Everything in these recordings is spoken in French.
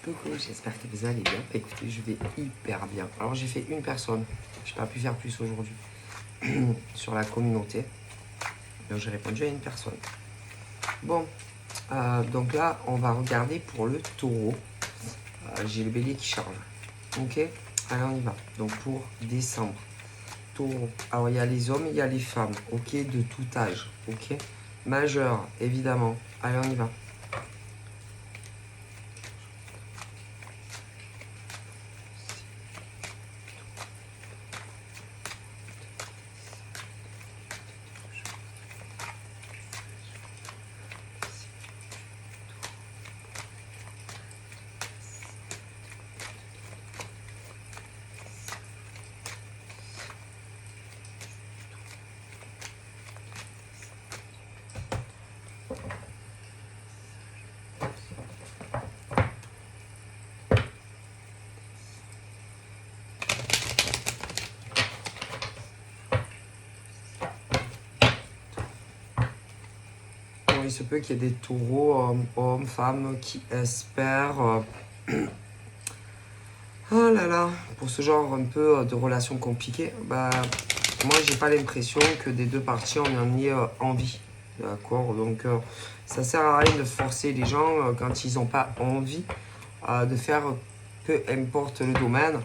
Coucou, j'espère que vous allez bien. Écoutez, je vais hyper bien. Alors j'ai fait une personne, je n'ai pas pu faire plus aujourd'hui sur la communauté. Donc j'ai répondu à une personne. Bon, donc là on va regarder pour le taureau. J'ai le bélier qui charge. Ok, allez on y va. Donc pour décembre, taureau. Alors il y a les hommes, il y a les femmes. Ok, de tout âge. Ok, majeur évidemment. Allez on y va. Il se peut qu'il y ait des taureaux, hommes, femmes, qui espèrent. Oh là là, pour ce genre un peu de relations compliquées, moi j'ai pas l'impression que des deux parties on en ait envie. D'accord, donc ça sert à rien de forcer les gens quand ils n'ont pas envie de faire peu importe le domaine,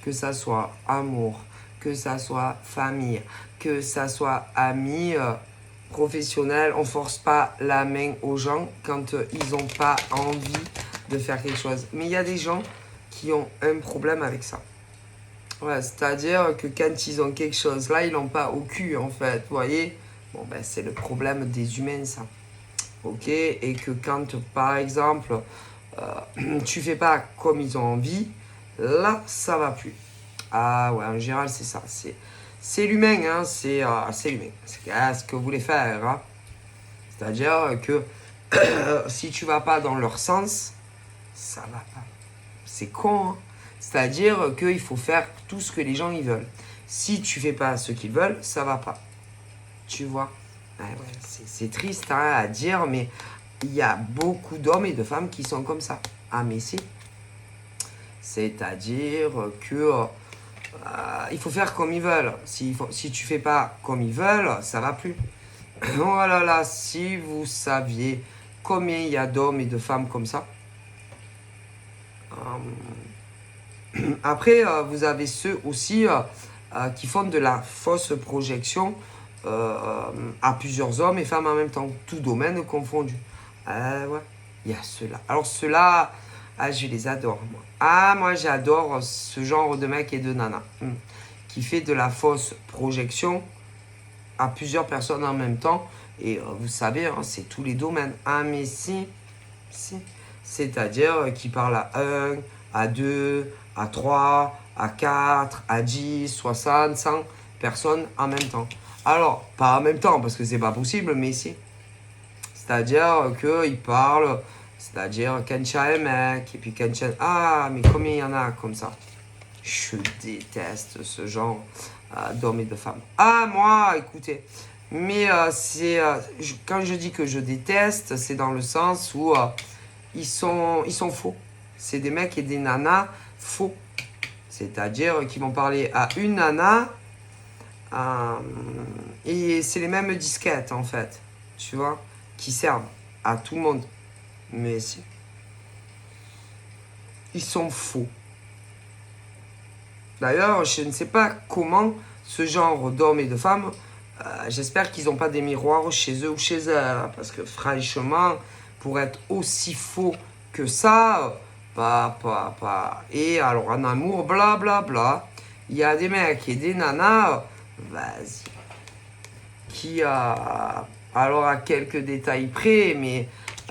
que ça soit amour, que ça soit famille, que ça soit amis, professionnels. On force pas la main aux gens quand ils n'ont pas envie de faire quelque chose. Mais il y a des gens qui ont un problème avec ça. Ouais, c'est-à-dire que quand ils ont quelque chose là, ils l'ont pas au cul en fait, vous voyez. Bon ben c'est le problème des humains ça. Ok, et que quand par exemple tu fais pas comme ils ont envie, là ça va plus. Ah ouais, en général c'est ça, c'est l'humain, hein, c'est l'humain. C'est ce que vous voulez faire, hein. C'est-à-dire que si tu vas pas dans leur sens, ça va pas. C'est con, hein. C'est-à-dire qu'il faut faire tout ce que les gens ils veulent. Si tu fais pas ce qu'ils veulent, ça va pas. Tu vois, ouais, c'est triste hein, à dire, mais il y a beaucoup d'hommes et de femmes qui sont comme ça. Ah mais c'est-à-dire que il faut faire comme ils veulent. Si tu fais pas comme ils veulent, ça va plus. Oh là là, si vous saviez combien il y a d'hommes et de femmes comme ça. Après, vous avez ceux aussi qui font de la fausse projection à plusieurs hommes et femmes en même temps, tout domaine confondu. Ouais, il y a ceux-là. Alors ceux-là, je les adore, moi. Ah, moi j'adore ce genre de mec et de nana qui fait de la fausse projection à plusieurs personnes en même temps. Et vous savez, hein, c'est tous les domaines. Ah, mais si. C'est-à-dire qui parle à 1, à 2, à 3, à 4, à 10, 60, 100 personnes en même temps. Alors, pas en même temps, parce que c'est pas possible, mais si. C'est-à-dire qu'il parle, c'est-à-dire quand tu as un mec, et puis quand tu as... Ah, mais combien il y en a comme ça? Je déteste ce genre d'hommes et de femmes. Ah, moi, écoutez, mais quand je dis que je déteste, c'est dans le sens où ils sont faux. C'est des mecs et des nanas faux. C'est-à-dire qu'ils vont parler à une nana et c'est les mêmes disquettes en fait. Tu vois, qui servent à tout le monde. Mais ils sont faux. D'ailleurs, je ne sais pas comment ce genre d'hommes et de femmes, j'espère qu'ils n'ont pas des miroirs chez eux ou chez elles. Parce que franchement, pour être aussi faux que ça, pas. Et alors en amour, blablabla, il y a des mecs et des nanas, vas-y, qui alors à quelques détails près, mais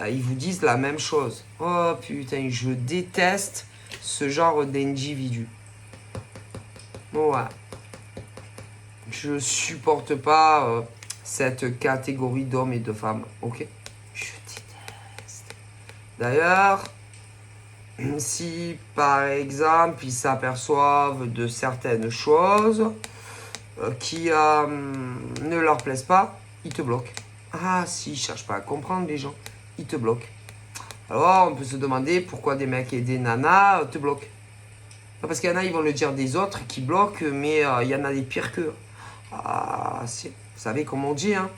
ils vous disent la même chose. Oh putain, je déteste ce genre d'individu. Ouais. Je supporte pas cette catégorie d'hommes et de femmes. Ok? Je déteste. D'ailleurs, si par exemple ils s'aperçoivent de certaines choses qui ne leur plaisent pas, ils te bloquent. Ah, s'ils cherchent pas à comprendre les gens, ils te bloquent. Alors, on peut se demander pourquoi des mecs et des nanas te bloquent. Parce qu'il y en a, ils vont le dire des autres qui bloquent, mais il y en a des pires qu'eux. Ah, vous savez comment on dit, hein.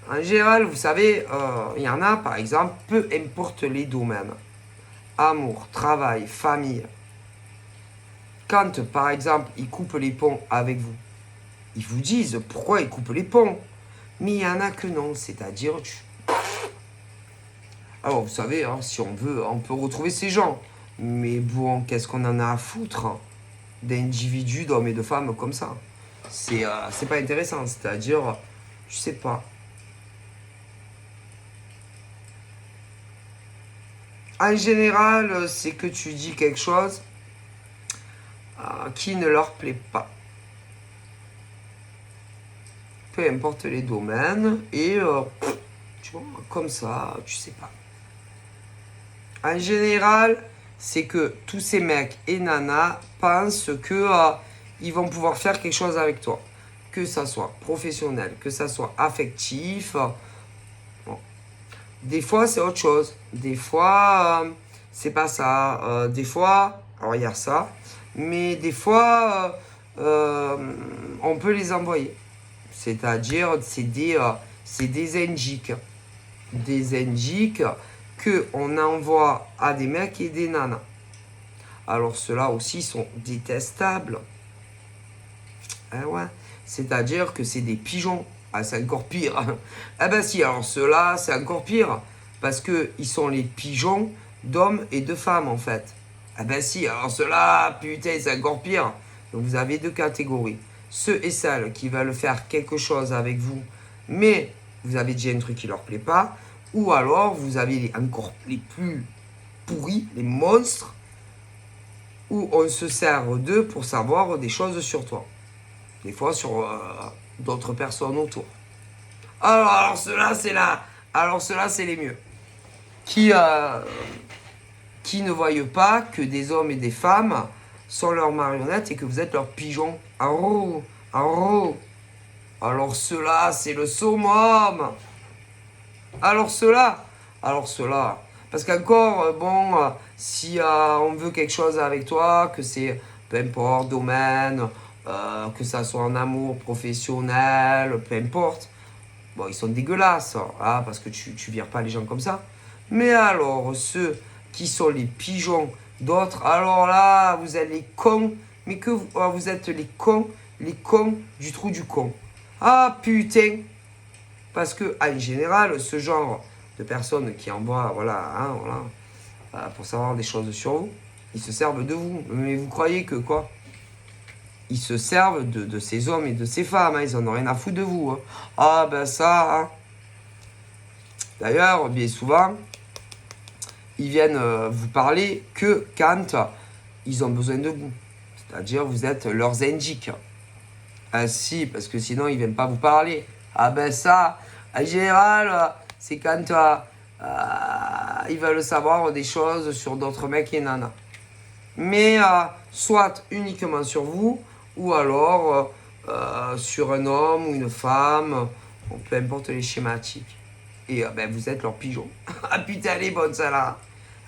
En général, vous savez, il y en a, par exemple, peu importe les domaines. Amour, travail, famille. Quand, par exemple, ils coupent les ponts avec vous, ils vous disent pourquoi ils coupent les ponts. Mais il y en a que non, c'est-à-dire... Alors, vous savez, hein, si on veut, on peut retrouver ces gens. Mais bon, qu'est-ce qu'on en a à foutre, hein, d'individus, d'hommes et de femmes comme ça. C'est pas intéressant, c'est-à-dire, je sais pas. En général, c'est que tu dis quelque chose qui ne leur plaît pas. Peu importe les domaines, et tu vois, comme ça, tu sais pas. En général, c'est que tous ces mecs et nanas pensent que ils vont pouvoir faire quelque chose avec toi. Que ça soit professionnel, que ça soit affectif. Bon. Des fois, c'est autre chose. Des fois, c'est pas ça. Des fois, alors il y a ça. Mais des fois, on peut les envoyer. C'est-à-dire, c'est des indiques. Des indiques qu'on envoie à des mecs et des nanas. Alors ceux-là aussi sont détestables. Ah ouais. C'est-à-dire que c'est des pigeons. Ah, c'est encore pire. Ah ben si, alors ceux-là, c'est encore pire. Parce qu'ils sont les pigeons d'hommes et de femmes, en fait. Ah ben si, alors ceux-là, putain, c'est encore pire. Donc vous avez deux catégories. Ceux et celles qui veulent faire quelque chose avec vous, mais vous avez déjà un truc qui leur plaît pas. Ou alors, vous avez encore les plus pourris, les monstres, où on se sert d'eux pour savoir des choses sur toi. Des fois, sur d'autres personnes autour. Alors ceux-là, c'est là. Alors ceux-là, c'est les mieux. Qui ne voient pas que des hommes et des femmes sont leurs marionnettes et que vous êtes leurs pigeons. Oh, oh. Alors ceux-là, c'est le summum. Alors ceux-là, parce qu'encore, bon, si on veut quelque chose avec toi, que c'est, peu importe, domaine, que ça soit en amour, professionnel, peu importe, bon, ils sont dégueulasses, hein, parce que tu vires pas les gens comme ça. Mais alors, ceux qui sont les pigeons d'autres, alors là, vous êtes les cons, mais que vous êtes les cons du trou du con. Ah putain! Parce que, en général, ce genre de personnes qui envoient, pour savoir des choses sur vous, ils se servent de vous. Mais vous croyez que quoi? Ils se servent de ces hommes et de ces femmes, hein, ils en ont rien à foutre de vous. Hein. Ah ben ça, hein. D'ailleurs, bien souvent, ils viennent vous parler que quand ils ont besoin de vous. C'est-à-dire, vous êtes leurs indiques. Ah si, parce que sinon, ils ne viennent pas vous parler. Ah ben ça, en général, c'est quand ils veulent savoir des choses sur d'autres mecs et nanas. Mais soit uniquement sur vous, ou alors sur un homme ou une femme, peu importe les schématiques. Et ben, vous êtes leurs pigeons. Ah putain, elle est bonne celle-là.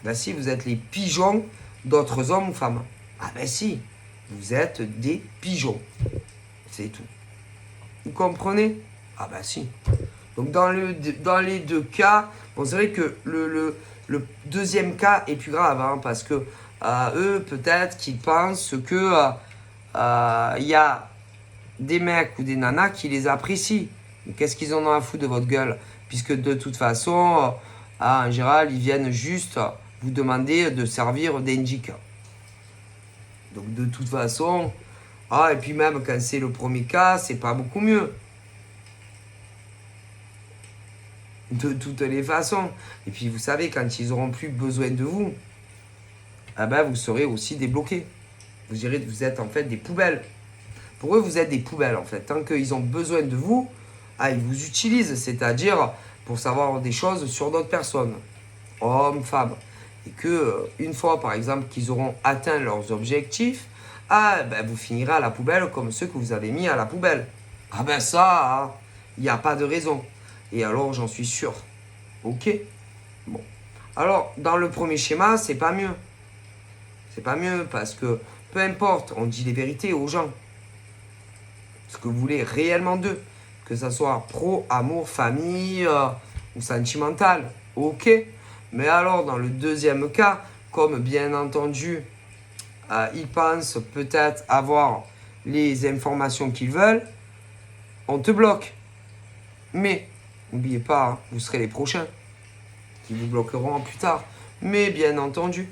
Ben si, vous êtes les pigeons d'autres hommes ou femmes. Ah ben si, vous êtes des pigeons. C'est tout. Vous comprenez? Ah ben si. Donc dans les deux cas, bon, c'est vrai que le deuxième cas est plus grave, hein, parce que eux, peut-être qu'ils pensent que y a des mecs ou des nanas qui les apprécient. Mais qu'est-ce qu'ils en ont à foutre de votre gueule? Puisque de toute façon, en général, ils viennent juste vous demander de servir d'indica. Donc de toute façon, et puis même quand c'est le premier cas, c'est pas beaucoup mieux. De toutes les façons. Et puis vous savez, quand ils auront plus besoin de vous, vous serez aussi débloqués. Vous direz, vous êtes en fait des poubelles. Pour eux, vous êtes des poubelles en fait. Tant qu'ils ont besoin de vous, ils vous utilisent, c'est-à-dire pour savoir des choses sur d'autres personnes, hommes, femmes. Et que une fois, par exemple, qu'ils auront atteint leurs objectifs, vous finirez à la poubelle comme ceux que vous avez mis à la poubelle. Ça, il n'y a pas de raison. Et alors, j'en suis sûr. Ok. Bon. Alors, dans le premier schéma, c'est pas mieux. C'est pas mieux parce que, peu importe, on dit les vérités aux gens. Ce que vous voulez réellement d'eux. Que ça soit pro, amour, famille ou sentimental. Ok. Mais alors, dans le deuxième cas, comme bien entendu, ils pensent peut-être avoir les informations qu'ils veulent, on te bloque. Mais, n'oubliez pas, hein, vous serez les prochains qui vous bloqueront plus tard. Mais bien entendu.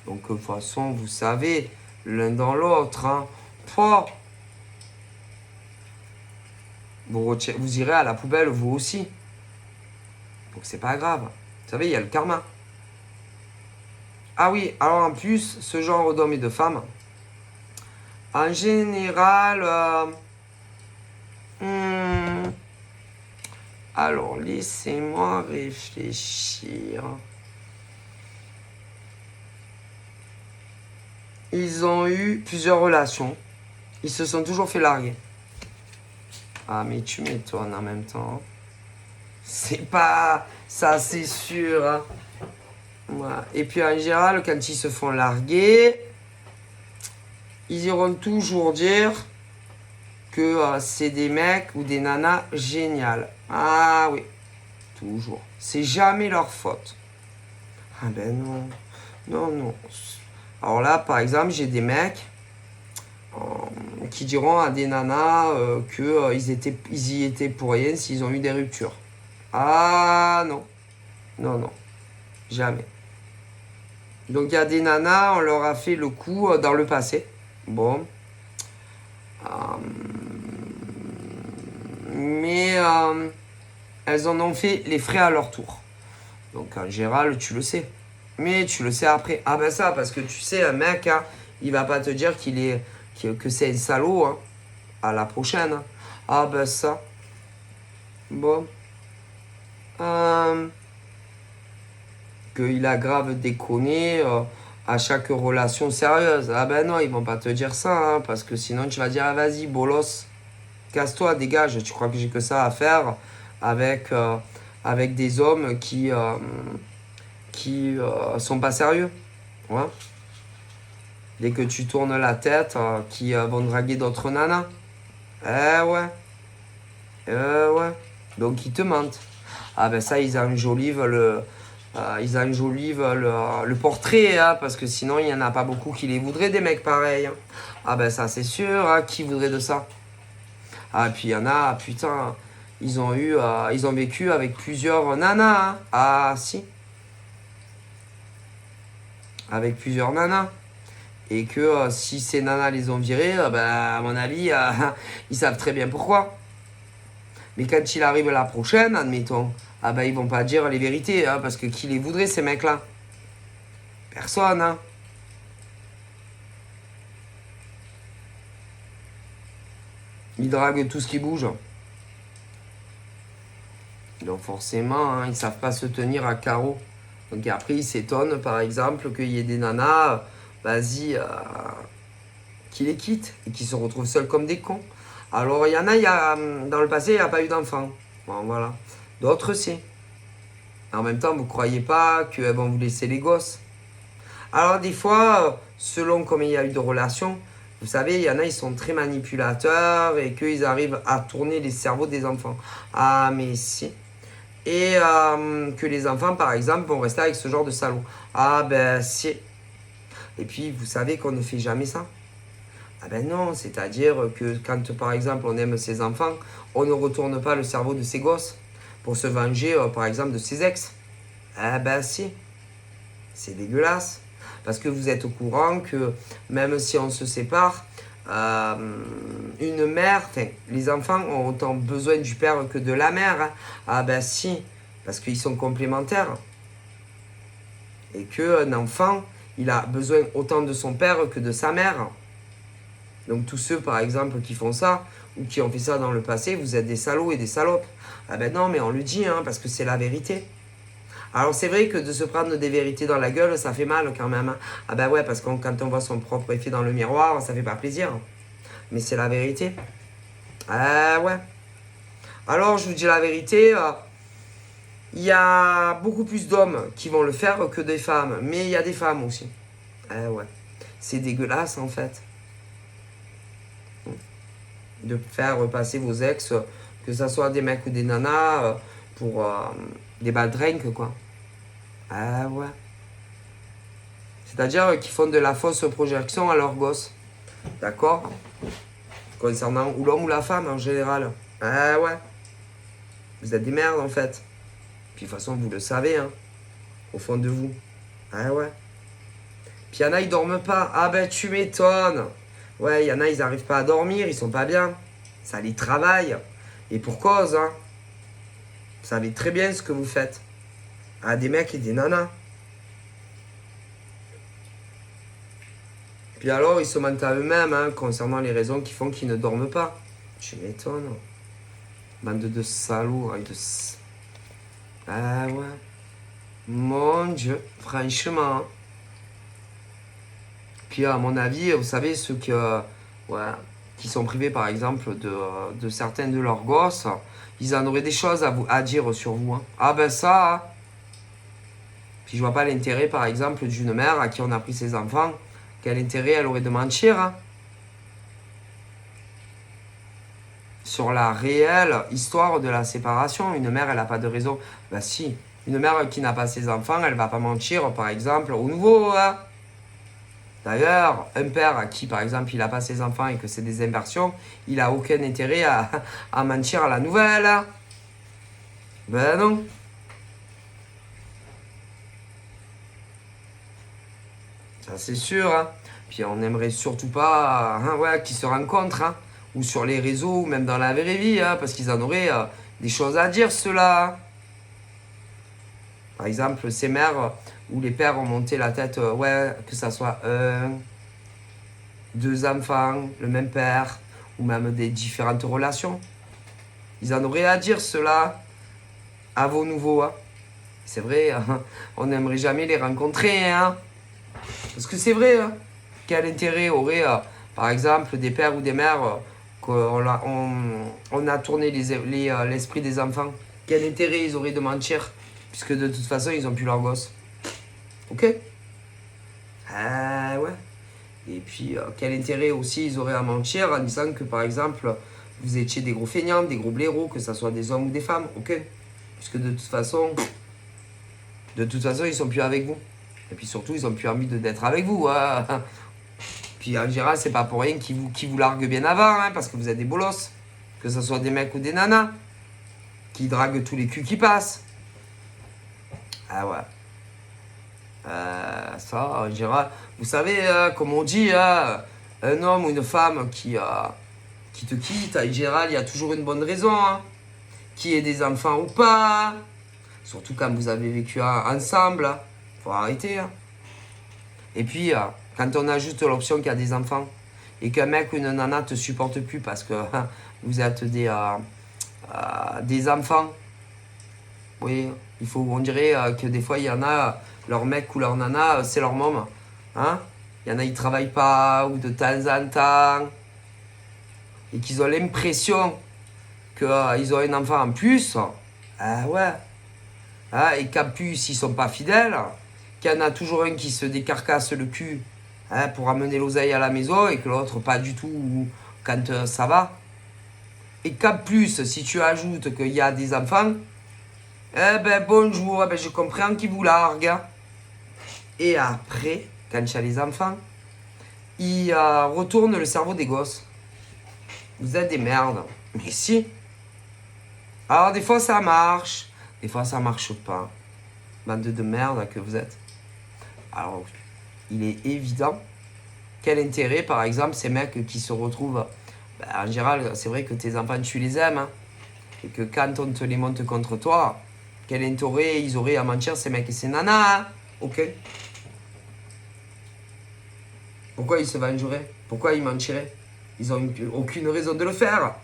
Donc, de toute façon, vous savez, l'un dans l'autre, hein, vous irez à la poubelle vous aussi. Donc, c'est pas grave. Vous savez, il y a le karma. Ah oui, alors en plus, ce genre d'hommes et de femmes, en général, alors laissez-moi réfléchir. Ils ont eu plusieurs relations. Ils se sont toujours fait larguer. Ah, mais tu m'étonnes en même temps. C'est pas... Ça, c'est sûr. Hein. Voilà. Et puis, en général, quand ils se font larguer, ils iront toujours dire que c'est des mecs ou des nanas géniales. Ah oui, toujours. C'est jamais leur faute. Ah ben non. Non, non. Alors là, par exemple, j'ai des mecs qui diront à des nanas qu'ils y étaient pour rien s'ils ont eu des ruptures. Ah non. Non, non. Jamais. Donc il y a des nanas, on leur a fait le coup dans le passé. Bon. Mais elles en ont fait les frais à leur tour. Donc en général, tu le sais. Mais tu le sais après. Ah ben ça, parce que tu sais, un mec, hein, il va pas te dire que c'est un salaud. Hein. À la prochaine. Hein. Ah ben ça. Bon. Qu'il a grave déconné à chaque relation sérieuse. Ah ben non, ils vont pas te dire ça. Hein, parce que sinon, tu vas dire, ah vas-y, bolos. Casse-toi, dégage. Tu crois que j'ai que ça à faire avec des hommes qui sont pas sérieux. Ouais. Dès que tu tournes la tête, qui vont draguer d'autres nanas. Eh ouais. Ouais. Donc ils te mentent. Ah ben ça, ils enjolivent le portrait, hein, parce que sinon il n'y en a pas beaucoup qui les voudraient des mecs pareils. Hein. Ah ben ça c'est sûr, hein, qui voudrait de ça. Ah puis il y en a, putain, ils ont vécu avec plusieurs nanas. Hein. Ah si. Avec plusieurs nanas. Et que si ces nanas les ont virés, à mon avis, ils savent très bien pourquoi. Mais quand il arrive la prochaine, admettons, ils vont pas dire les vérités, hein, parce que qui les voudrait ces mecs-là? Personne, hein. Ils draguent tout ce qui bouge. Donc forcément, hein, ils savent pas se tenir à carreau. Donc après, ils s'étonnent, par exemple, qu'il y ait des nanas, qui les quittent et qui se retrouvent seuls comme des cons. Alors, il y en a, dans le passé, il n'y a pas eu d'enfants. Bon, voilà. D'autres, si. En même temps, vous ne croyez pas qu'elles vont vous laisser les gosses. Alors, des fois, selon combien il y a eu de relations, vous savez, il y en a, ils sont très manipulateurs et qu'ils arrivent à tourner les cerveaux des enfants. Ah, mais si. Et que les enfants, par exemple, vont rester avec ce genre de salaud. Ah, ben, si. Et puis, vous savez qu'on ne fait jamais ça. Ah ben non, c'est-à-dire que quand, par exemple, on aime ses enfants, on ne retourne pas le cerveau de ses gosses pour se venger, par exemple, de ses ex. Ah ben si. C'est dégueulasse. Parce que vous êtes au courant que même si on se sépare, une mère, les enfants ont autant besoin du père que de la mère. Hein. Ah ben si, parce qu'ils sont complémentaires. Et qu'un enfant, il a besoin autant de son père que de sa mère. Donc tous ceux, par exemple, qui font ça, ou qui ont fait ça dans le passé, vous êtes des salauds et des salopes. Ah ben non, mais on le dit, hein, parce que c'est la vérité. Alors c'est vrai que de se prendre des vérités dans la gueule, ça fait mal quand même. Hein. Ah ben ouais, parce que quand on voit son propre effet dans le miroir, ça fait pas plaisir. Mais c'est la vérité. Ah ouais. Alors je vous dis la vérité, Il y a beaucoup plus d'hommes qui vont le faire que des femmes. Mais il y a des femmes aussi. Eh ouais. C'est dégueulasse en fait. De faire repasser vos ex, que ce soit des mecs ou des nanas, pour des baldringues quoi. Ah ouais. C'est-à-dire qu'ils font de la fausse projection à leurs gosses. D'accord? Concernant ou l'homme ou la femme en général. Ah ouais. Vous êtes des merdes en fait. Puis de toute façon, vous le savez, hein. Au fond de vous. Ah ouais. Puis il y en a, ils dorment pas. Ah ben tu m'étonnes. Ouais, il y en a, ils arrivent pas à dormir, ils sont pas bien. Ça les travaille. Et pour cause, hein. Vous savez très bien ce que vous faites. À des mecs et des nanas. Puis alors, ils se mentent à eux-mêmes, hein, concernant les raisons qui font qu'ils ne dorment pas. Tu m'étonnes. Bande de salauds. Ah ouais. Mon Dieu, franchement. Puis à mon avis, vous savez, ceux qui sont privés par exemple de certains de leurs gosses, ils en auraient des choses à dire sur vous. Hein. Ah ben ça, hein. Puis je vois pas l'intérêt par exemple d'une mère à qui on a pris ses enfants. Quel intérêt elle aurait de mentir hein, sur la réelle histoire de la séparation. Une mère, elle n'a pas de raison. Ben si, une mère qui n'a pas ses enfants, elle va pas mentir par exemple au nouveau. Hein. D'ailleurs, un père à qui, par exemple, il n'a pas ses enfants et que c'est des inversions, il n'a aucun intérêt à mentir à la nouvelle. Ben non. Ça, c'est sûr. Hein. Puis on n'aimerait surtout pas hein, ouais, qu'ils se rencontrent, hein, ou sur les réseaux, ou même dans la vraie vie, hein, parce qu'ils en auraient des choses à dire, ceux-là. Par exemple, ces mères où les pères ont monté la tête, ouais, que ça soit deux enfants, le même père, ou même des différentes relations. Ils en auraient à dire cela à vos nouveaux. Hein. C'est vrai, hein, on n'aimerait jamais les rencontrer. Hein. Parce que c'est vrai, hein. Quel intérêt aurait, par exemple, des pères ou des mères qu'on on a tourné l'esprit des enfants. Quel intérêt ils auraient de mentir, puisque de toute façon, ils ont plus leur gosse. Ok? Ah ouais. Et puis, quel intérêt aussi ils auraient à mentir en disant que, par exemple, vous étiez des gros feignants, des gros blaireaux, que ce soit des hommes ou des femmes, ok? Puisque de toute façon, ils sont plus avec vous. Et puis surtout, ils ont plus envie d'être avec vous. Hein. Puis en général, c'est pas pour rien qu'ils vous larguent bien avant, hein, parce que vous êtes des bolosses. Que ce soit des mecs ou des nanas, qui draguent tous les culs qui passent. Ah ouais. Ça, en général, vous savez, comme on dit, un homme ou une femme qui te quitte, en général, il y a toujours une bonne raison. Hein. Qu'il y ait des enfants ou pas. Surtout quand vous avez vécu ensemble. Hein. Faut arrêter. Hein. Et puis, quand on ajoute l'option qu'il y a des enfants, et qu'un mec ou une nana te supporte plus parce que vous êtes des enfants, oui, on dirait que des fois, il y en a, leur mec ou leur nana, c'est leur môme. Hein? Il y en a, ils travaillent pas, ou de temps en temps, et qu'ils ont l'impression qu'ils ont un enfant en plus. Ah ouais. Hein? Et qu'en plus, ils sont pas fidèles. Qu'il y en a toujours un qui se décarcasse le cul hein, pour amener l'oseille à la maison, et que l'autre pas du tout quand ça va. Et qu'en plus, si tu ajoutes qu'il y a des enfants, eh ben bonjour, eh ben je comprends qu'ils vous larguent. Et après, quand il y a les enfants, ils retournent le cerveau des gosses. Vous êtes des merdes. Mais si. Alors des fois ça marche, des fois ça marche pas. Bande de merde que vous êtes. Alors, il est évident. Quel intérêt, par exemple, ces mecs qui se retrouvent... Ben, en général, c'est vrai que tes enfants, tu les aimes. Hein, et que quand on te les monte contre toi, quel intérêt ils auraient à mentir, ces mecs et ces nanas. Hein, ok. Pourquoi ils se vengeraient? Pourquoi ils mentiraient? Ils n'ont aucune raison de le faire.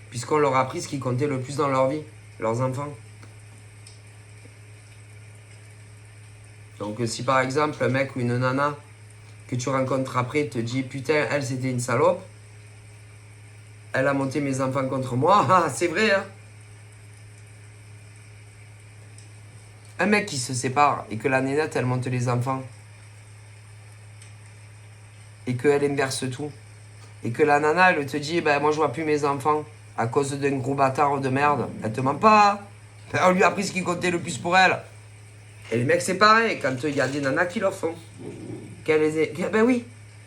Puisqu'on leur a appris ce qui comptait le plus dans leur vie. Leurs enfants. Donc si par exemple un mec ou une nana que tu rencontres après te dit putain elle c'était une salope, elle a monté mes enfants contre moi, ah, c'est vrai hein. Un mec qui se sépare et que la nénette, elle monte les enfants. Et qu'elle inverse tout. Et que la nana, elle te dit, ben moi je vois plus mes enfants à cause d'un gros bâtard de merde. Elle te ment pas. On lui a pris ce qui comptait le plus pour elle. Et les mecs, c'est pareil, quand il y a des nanas qui le font. Ben oui.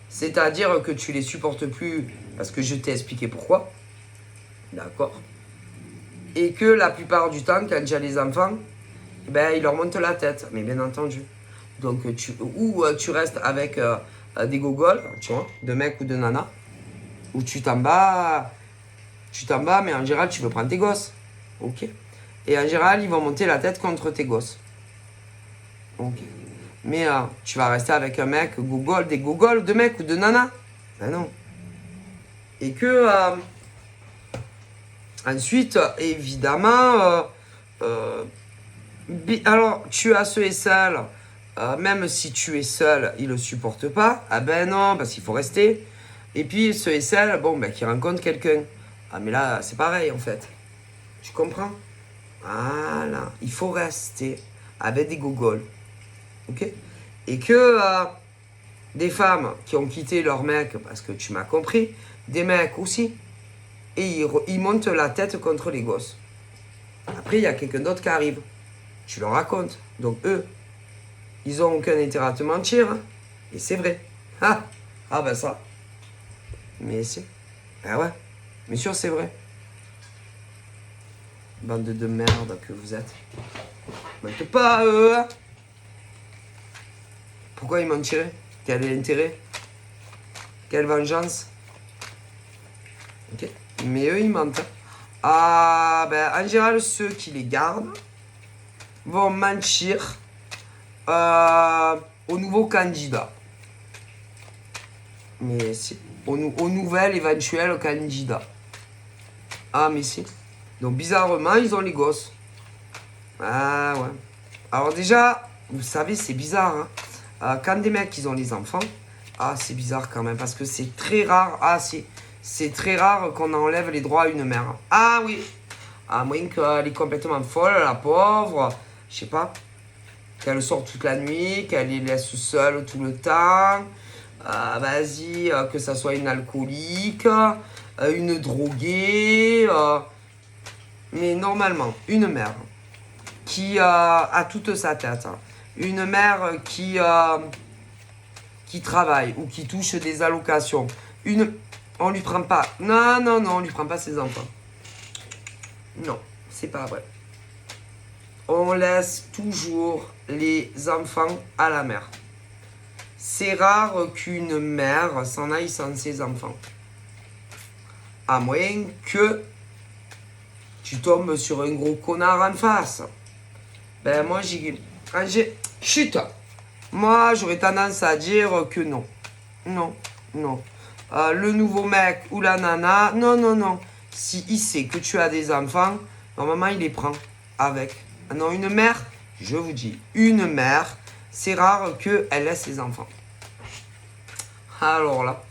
C'est-à-dire que tu les supportes plus parce que je t'ai expliqué pourquoi. D'accord. Et que la plupart du temps, quand il y a les enfants, ben ils leur montent la tête. Mais bien entendu. Donc tu restes avec des gogoles, tu vois, de mecs ou de nanas, ou tu t'en bats, mais en général, tu veux prendre tes gosses. Ok. Et en général, ils vont monter la tête contre tes gosses. Ok. Mais tu vas rester avec un mec, des gogoles de mecs ou de nanas. Ben non. Et que ensuite, évidemment, alors tu as ce et seul, même si tu es seul, il le supporte pas. Ah ben non, parce qu'il faut rester. Et puis ce et seul, bon, ben qui rencontre quelqu'un. Ah mais là, c'est pareil en fait. Tu comprends? Voilà, il faut rester avec des gogoles. Ok? Et que des femmes qui ont quitté leur mec, parce que tu m'as compris, des mecs aussi, et ils montent la tête contre les gosses. Après, il y a quelqu'un d'autre qui arrive. Tu leur racontes. Donc eux, ils ont aucun intérêt à te mentir. Hein. Et c'est vrai. Ah, ah ben ça. Mais c'est... Ben ouais. Mais sûr, c'est vrai. Bande de merde que vous êtes. Mente pas, eux. Pourquoi ils mentiraient? Quel est l'intérêt? Quelle vengeance? Ok. Mais eux, ils mentent. Ah, ben, en général, ceux qui les gardent vont mentir au nouveau candidat. Mais si. Au nouvel éventuel candidat. Ah, mais si. Donc, bizarrement, ils ont les gosses. Ah, ouais. Alors, déjà, vous savez, c'est bizarre. Hein. Quand des mecs, ils ont les enfants, ah, c'est bizarre quand même. Parce que c'est très rare. Ah, c'est très rare qu'on enlève les droits à une mère. Ah, oui. À moins qu'elle est complètement folle, la pauvre. Je sais pas. Qu'elle sort toute la nuit, qu'elle les laisse seules tout le temps. Vas-y, que ça soit une alcoolique, une droguée. Mais normalement, une mère qui a toute sa tête, hein, une mère qui travaille ou qui touche des allocations, on lui prend pas. Non, non, non, on lui prend pas ses enfants. Non, c'est pas vrai. On laisse toujours les enfants à la mère. C'est rare qu'une mère s'en aille sans ses enfants. À moins que tu tombes sur un gros connard en face. Ben moi chut. Moi j'aurais tendance à dire que non. Non, non. Le nouveau mec ou la nana, non, non, non. Si il sait que tu as des enfants, normalement il les prend avec. Non, une mère, je vous dis, une mère, c'est rare qu'elle laisse ses enfants. Alors là.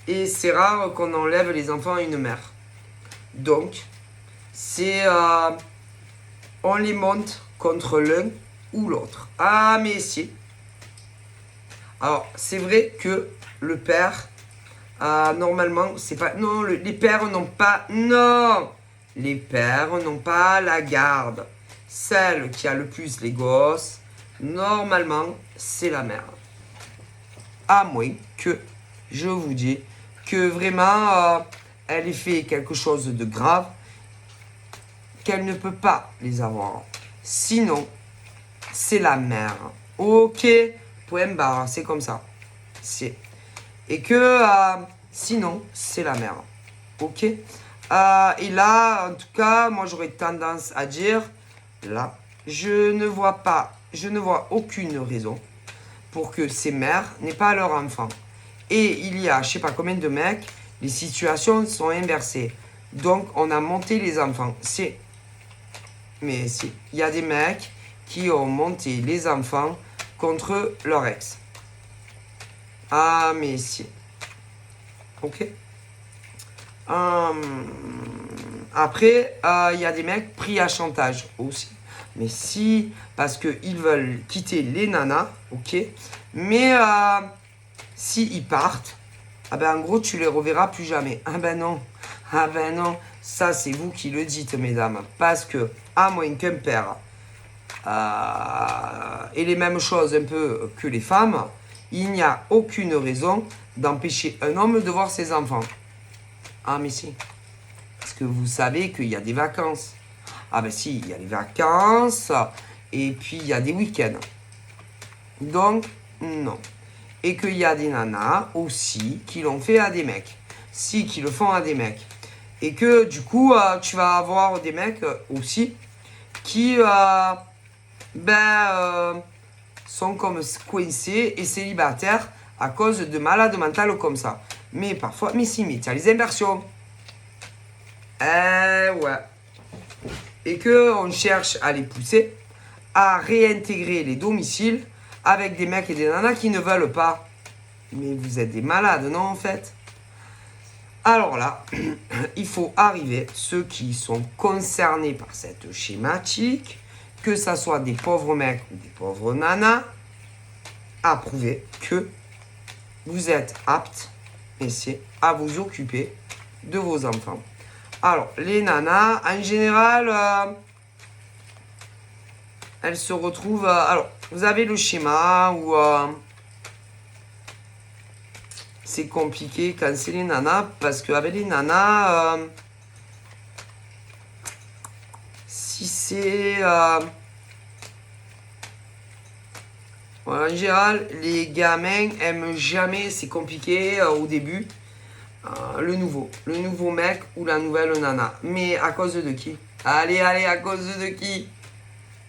Et c'est rare qu'on enlève les enfants à une mère. Donc, c'est... on les monte contre l'un ou l'autre. Ah, mais si. Alors, c'est vrai que le père, normalement, c'est pas... Non, les pères n'ont pas... Non. Les pères n'ont pas la garde. Celle qui a le plus les gosses, normalement, c'est la mère. À moins que, je vous dis, que vraiment, elle ait fait quelque chose de grave, qu'elle ne peut pas les avoir. Sinon, c'est la mère. Ok, point barre, c'est comme ça. C'est. Et que, sinon, c'est la mère. Ok. Et là, en tout cas, moi, j'aurais tendance à dire, là, je ne vois aucune raison pour que ces mères n'aient pas leur enfant. Et il y a, je sais pas combien de mecs, les situations sont inversées. Donc, on a monté les enfants. Mais si, il y a des mecs qui ont monté les enfants contre leur ex. Ah, mais si. Ok. Après, il y a des mecs pris à chantage aussi. Mais si, parce qu'ils veulent quitter les nanas, ok. Mais si ils partent, ah ben en gros, tu les reverras plus jamais. Ah ben non, ah ben non. Ça, c'est vous qui le dites, mesdames. Parce que, à moins qu'un père ait les mêmes choses un peu que les femmes, il n'y a aucune raison d'empêcher un homme de voir ses enfants. Ah mais si. Parce que vous savez qu'il y a des vacances. Ah ben si, il y a les vacances. Et puis il y a des week-ends. Donc, non. Et qu'il y a des nanas aussi qui l'ont fait à des mecs. Si, qui le font à des mecs. Et que du coup, tu vas avoir des mecs aussi qui sont comme coincés et célibataires à cause de malades mentales comme ça. Mais parfois, mais si, mais tu as les inversions. Ouais. Et qu'on cherche à les pousser à réintégrer les domiciles avec des mecs et des nanas qui ne veulent pas. Mais vous êtes des malades, non, en fait? Alors là, il faut arriver, ceux qui sont concernés par cette schématique, que ça soit des pauvres mecs ou des pauvres nanas, à prouver que vous êtes aptes, messieurs, à vous occuper de vos enfants. Alors, les nanas, en général, elles se retrouvent... alors, vous avez le schéma où c'est compliqué quand c'est les nanas, parce qu'avec les nanas, si c'est... en général, les gamins aiment jamais, c'est compliqué au début, le nouveau mec ou la nouvelle nana. Mais à cause de qui? Allez, à cause de qui?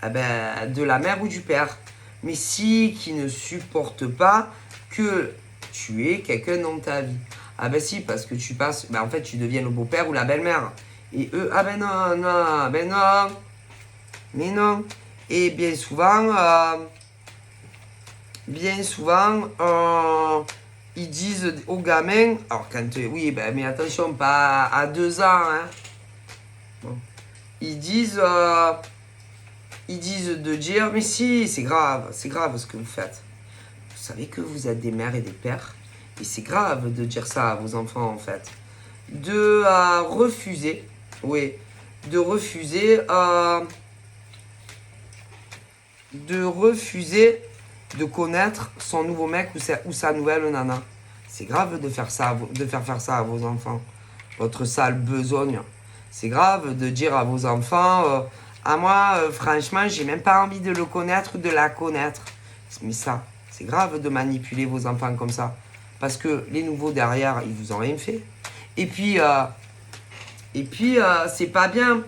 Eh ben, de la mère ou du père. Mais si, qui ne supporte pas que tu es quelqu'un dans ta vie. Ah ben si, parce que tu passes, ben en fait, tu deviens le beau-père ou la belle-mère. Et eux, ah ben non, non, ben non. Mais non. Et bien souvent, ils disent aux gamins, alors quand, oui, ben, mais attention, pas à 2 ans, hein. Bon. Ils disent de dire, mais si, c'est grave ce que vous faites. Vous savez que vous êtes des mères et des pères, et c'est grave de dire ça à vos enfants, en fait. De refuser, oui, de refuser de connaître son nouveau mec ou sa nouvelle nana. C'est grave de faire faire ça à vos enfants. Votre sale besogne. C'est grave de dire à vos enfants, à moi, franchement, j'ai même pas envie de le connaître ou de la connaître. Mais ça, c'est grave de manipuler vos enfants comme ça. Parce que les nouveaux derrière, ils vous ont rien fait. Et puis c'est pas bien.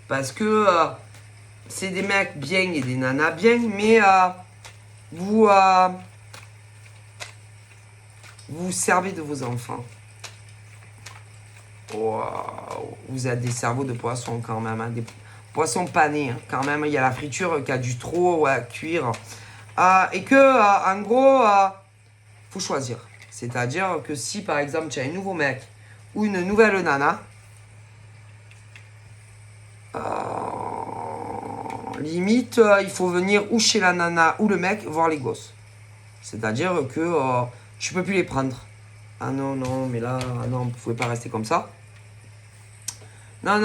Parce que c'est des mecs bien et des nanas bien, mais vous servez de vos enfants. Wow. Vous êtes des cerveaux de poisson quand même, hein, des poissons panés, hein, quand même. Il y a la friture qui a du trop cuire. Et que, en gros, faut choisir. C'est-à-dire que si, par exemple, tu as un nouveau mec ou une nouvelle nana, limite, il faut venir ou chez la nana ou le mec voir les gosses. C'est-à-dire que tu peux plus les prendre. Ah non, non, mais là, non, vous pouvez pas rester comme ça. Non,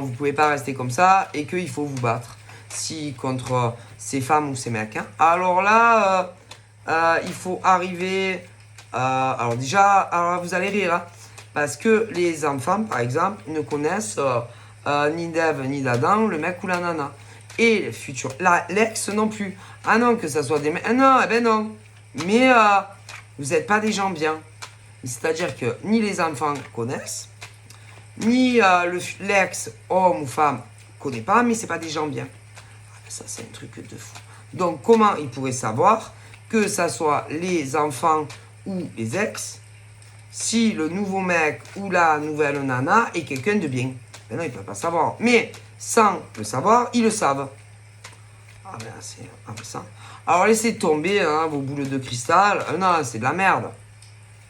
vous pouvez pas rester comme ça et qu'il faut vous battre. Si contre ces femmes ou ces mecs. Hein. Alors là, il faut arriver... alors déjà, alors vous allez rire. Hein, parce que les enfants, par exemple, ne connaissent ni d'Ève ni d'Adam, le mec ou la nana. Et le futur, l'ex non plus. Ah non, que ça soit des mecs... Ah non, eh ben non. Mais vous n'êtes pas des gens bien. C'est-à-dire que ni les enfants connaissent, ni l'ex, homme ou femme, connaît pas, mais c'est pas des gens bien. Ça, c'est un truc de fou. Donc, comment ils pourraient savoir que ça soit les enfants ou les ex, si le nouveau mec ou la nouvelle nana est quelqu'un de bien? Ben non, ils ne peuvent pas savoir. Mais sans le savoir, ils le savent. Ah ben, c'est ça. Alors, laissez tomber hein, vos boules de cristal. Non, c'est de la merde.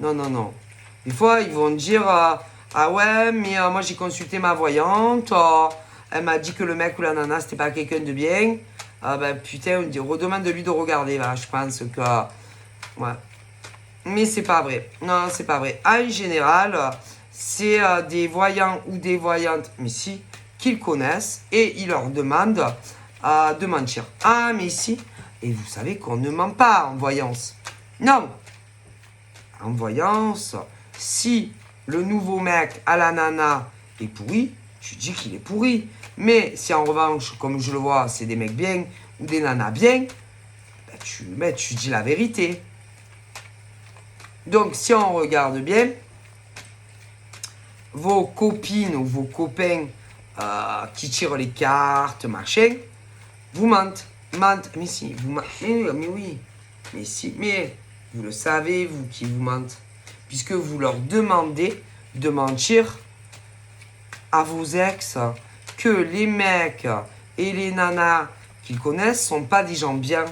Non. Des fois, ils vont dire ah ouais, mais moi j'ai consulté ma voyante, elle m'a dit que le mec ou la nana c'était pas quelqu'un de bien. Ah ben putain, on dit, redemande-lui de regarder là, je pense que. Ouais. Mais c'est pas vrai. Non, c'est pas vrai. En général, c'est des voyants ou des voyantes, mais si, qu'ils connaissent et ils leur demandent de mentir. Ah, mais si. Et vous savez qu'on ne ment pas en voyance. Non. En voyance, si le nouveau mec à la nana est pourri, tu dis qu'il est pourri. Mais si en revanche, comme je le vois, c'est des mecs bien ou des nanas bien, tu dis la vérité. Donc, si on regarde bien, vos copines ou vos copains qui tirent les cartes, machin, vous mentent. Mais si, mais oui. Mais si, mais vous le savez, vous qui vous mentent. Puisque vous leur demandez de mentir à vos ex que les mecs et les nanas qu'ils connaissent sont pas des gens bien.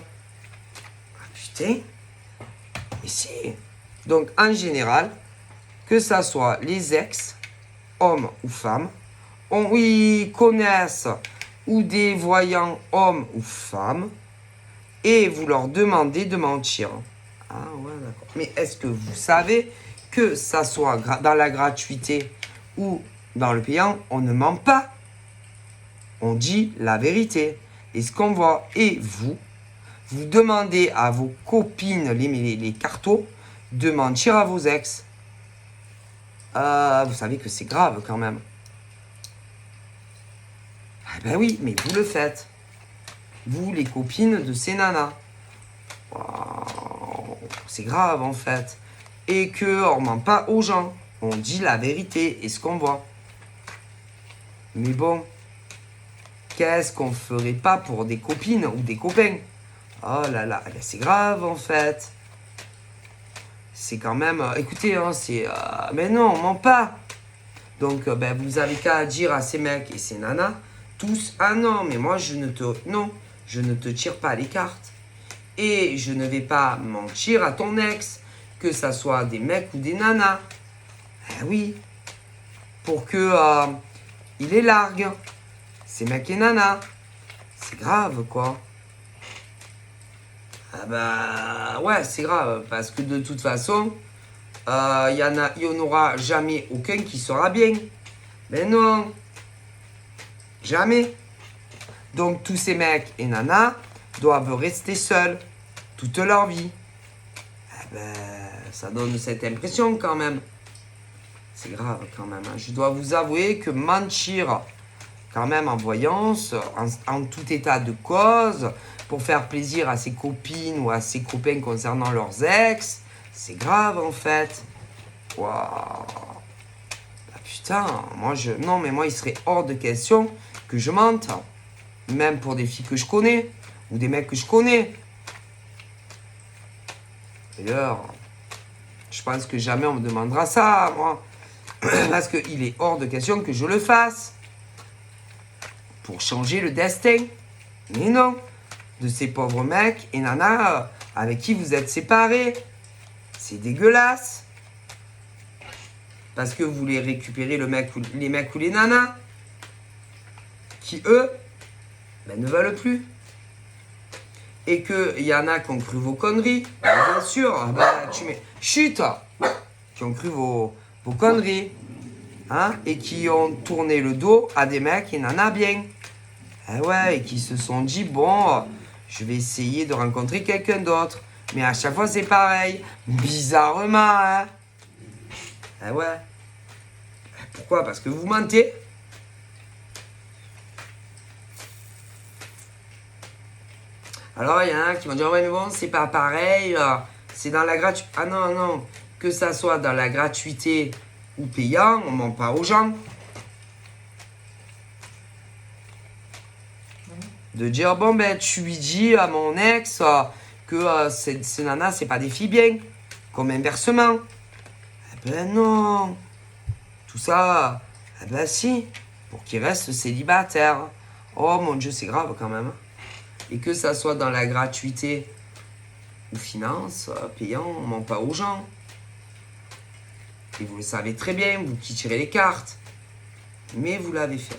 Ah, putain. Mais si. Donc, en général, que ça soit les ex, hommes ou femmes, ils connaissent ou des voyants hommes ou femmes, et vous leur demandez de mentir. Ah ouais, d'accord. Mais est-ce que vous savez que ça soit dans la gratuité ou dans le payant, on ne ment pas. On dit la vérité. Et ce qu'on voit, et vous demandez à vos copines, les cartos, de mentir à vos ex. Vous savez que c'est grave quand même. Ah ben oui, mais vous le faites. Vous, les copines de ces nanas. Wow, c'est grave en fait. Et qu'on ment pas aux gens. On dit la vérité et ce qu'on voit. Mais bon, qu'est-ce qu'on ferait pas pour des copines ou des copains? Oh là là, c'est grave en fait. C'est quand même... écoutez, hein, c'est... mais non, on ment pas. Donc, vous avez qu'à dire à ces mecs et ces nanas, tous, ah non, mais moi, je ne te tire pas les cartes. Et je ne vais pas mentir à ton ex, que ça soit des mecs ou des nanas. Eh oui. Pour que il les largue. Ces mecs et nanas. C'est grave, quoi. Ah bah, ouais, c'est grave. Parce que de toute façon, il n'y en aura jamais aucun qui sera bien. Mais non. Jamais. Donc, tous ces mecs et nanas doivent rester seuls toute leur vie. Eh ben, ça donne cette impression quand même. C'est grave quand même. Hein. Je dois vous avouer que mentir quand même en voyance, en tout état de cause, pour faire plaisir à ses copines ou à ses copains concernant leurs ex, c'est grave en fait. Waouh. Bah, putain, non mais moi il serait hors de question que je mente. Même pour des filles que je connais, ou des mecs que je connais. D'ailleurs, je pense que jamais on me demandera ça, moi. Parce qu'il est hors de question que je le fasse. Pour changer le destin. Mais non. De ces pauvres mecs et nanas avec qui vous êtes séparés. C'est dégueulasse. Parce que vous voulez récupérer les mecs ou les nanas. Qui, eux, ne veulent plus. Et qu'il y en a qui ont cru vos conneries. Bien sûr. Chut. Qui ont cru vos conneries. Hein, et qui ont tourné le dos à des mecs et nanas bien. Eh ouais, et qui se sont dit, bon, je vais essayer de rencontrer quelqu'un d'autre. Mais à chaque fois, c'est pareil. Bizarrement, hein. Eh ouais. Pourquoi? Parce que vous mentez. Alors, il y en a qui vont dire, ouais, mais bon, c'est pas pareil. C'est dans la gratuité. Ah non, non. Que ça soit dans la gratuité ou payant, on ment pas aux gens. De dire, bon, tu lui dis à mon ex que ces nanas, c'est pas des filles bien. Comme inversement. Eh ben non. Tout ça, eh ben si. Pour qu'il reste célibataire. Oh mon Dieu, c'est grave quand même. Et que ça soit dans la gratuité ou finance, payant, on ment pas aux gens. Et vous le savez très bien, vous qui tirez les cartes. Mais vous l'avez fait.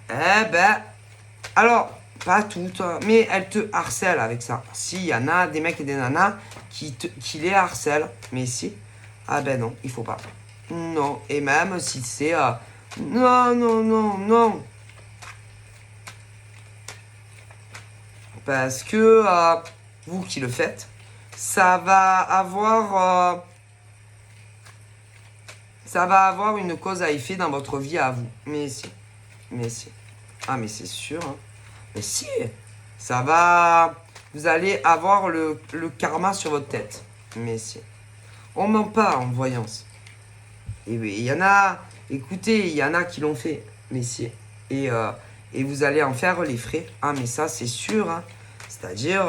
Eh ben, alors, pas toutes, mais elles te harcèlent avec ça. Si, il y en a des mecs et des nanas qui les harcèlent, mais si, ah ben non, il faut pas. Non, et même si c'est... non, non, non, non. Parce que vous qui le faites, ça va avoir une cause à effet dans votre vie à vous. Mais si. Mais si. Ah, mais c'est sûr. Hein. Mais si. Ça va... Vous allez avoir le karma sur votre tête. Mais si. On ment pas en voyance. Et oui, il y en a... Écoutez, il y en a qui l'ont fait. Mais si. Et vous allez en faire les frais. Ah, mais ça, c'est sûr. Hein. C'est-à-dire...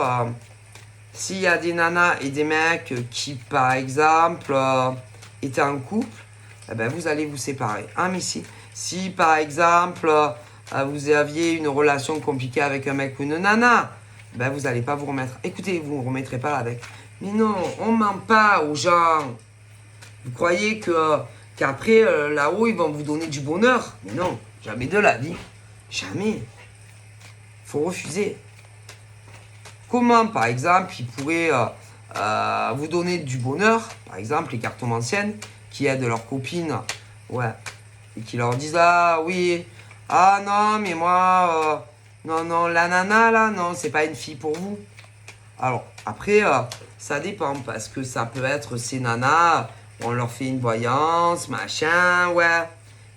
s'il y a des nanas et des mecs qui, par exemple, étaient en couple, eh ben, vous allez vous séparer. Ah, mais si. Si, par exemple, vous aviez une relation compliquée avec un mec ou une nana, ben, vous n'allez pas vous remettre. Écoutez, vous ne vous remettrez pas avec. Mais non, on ne ment pas aux gens. Vous croyez qu'après, là-haut, ils vont vous donner du bonheur? Mais non, jamais de la vie. Jamais. Faut refuser. Comment, par exemple, ils pourraient vous donner du bonheur, par exemple, les cartomanciennes qui aident leurs copines, ouais, et qui leur disent, ah oui, ah non, mais moi, non, non, la nana, là, non, c'est pas une fille pour vous. Alors, après, ça dépend, parce que ça peut être ces nanas, on leur fait une voyance, machin, ouais.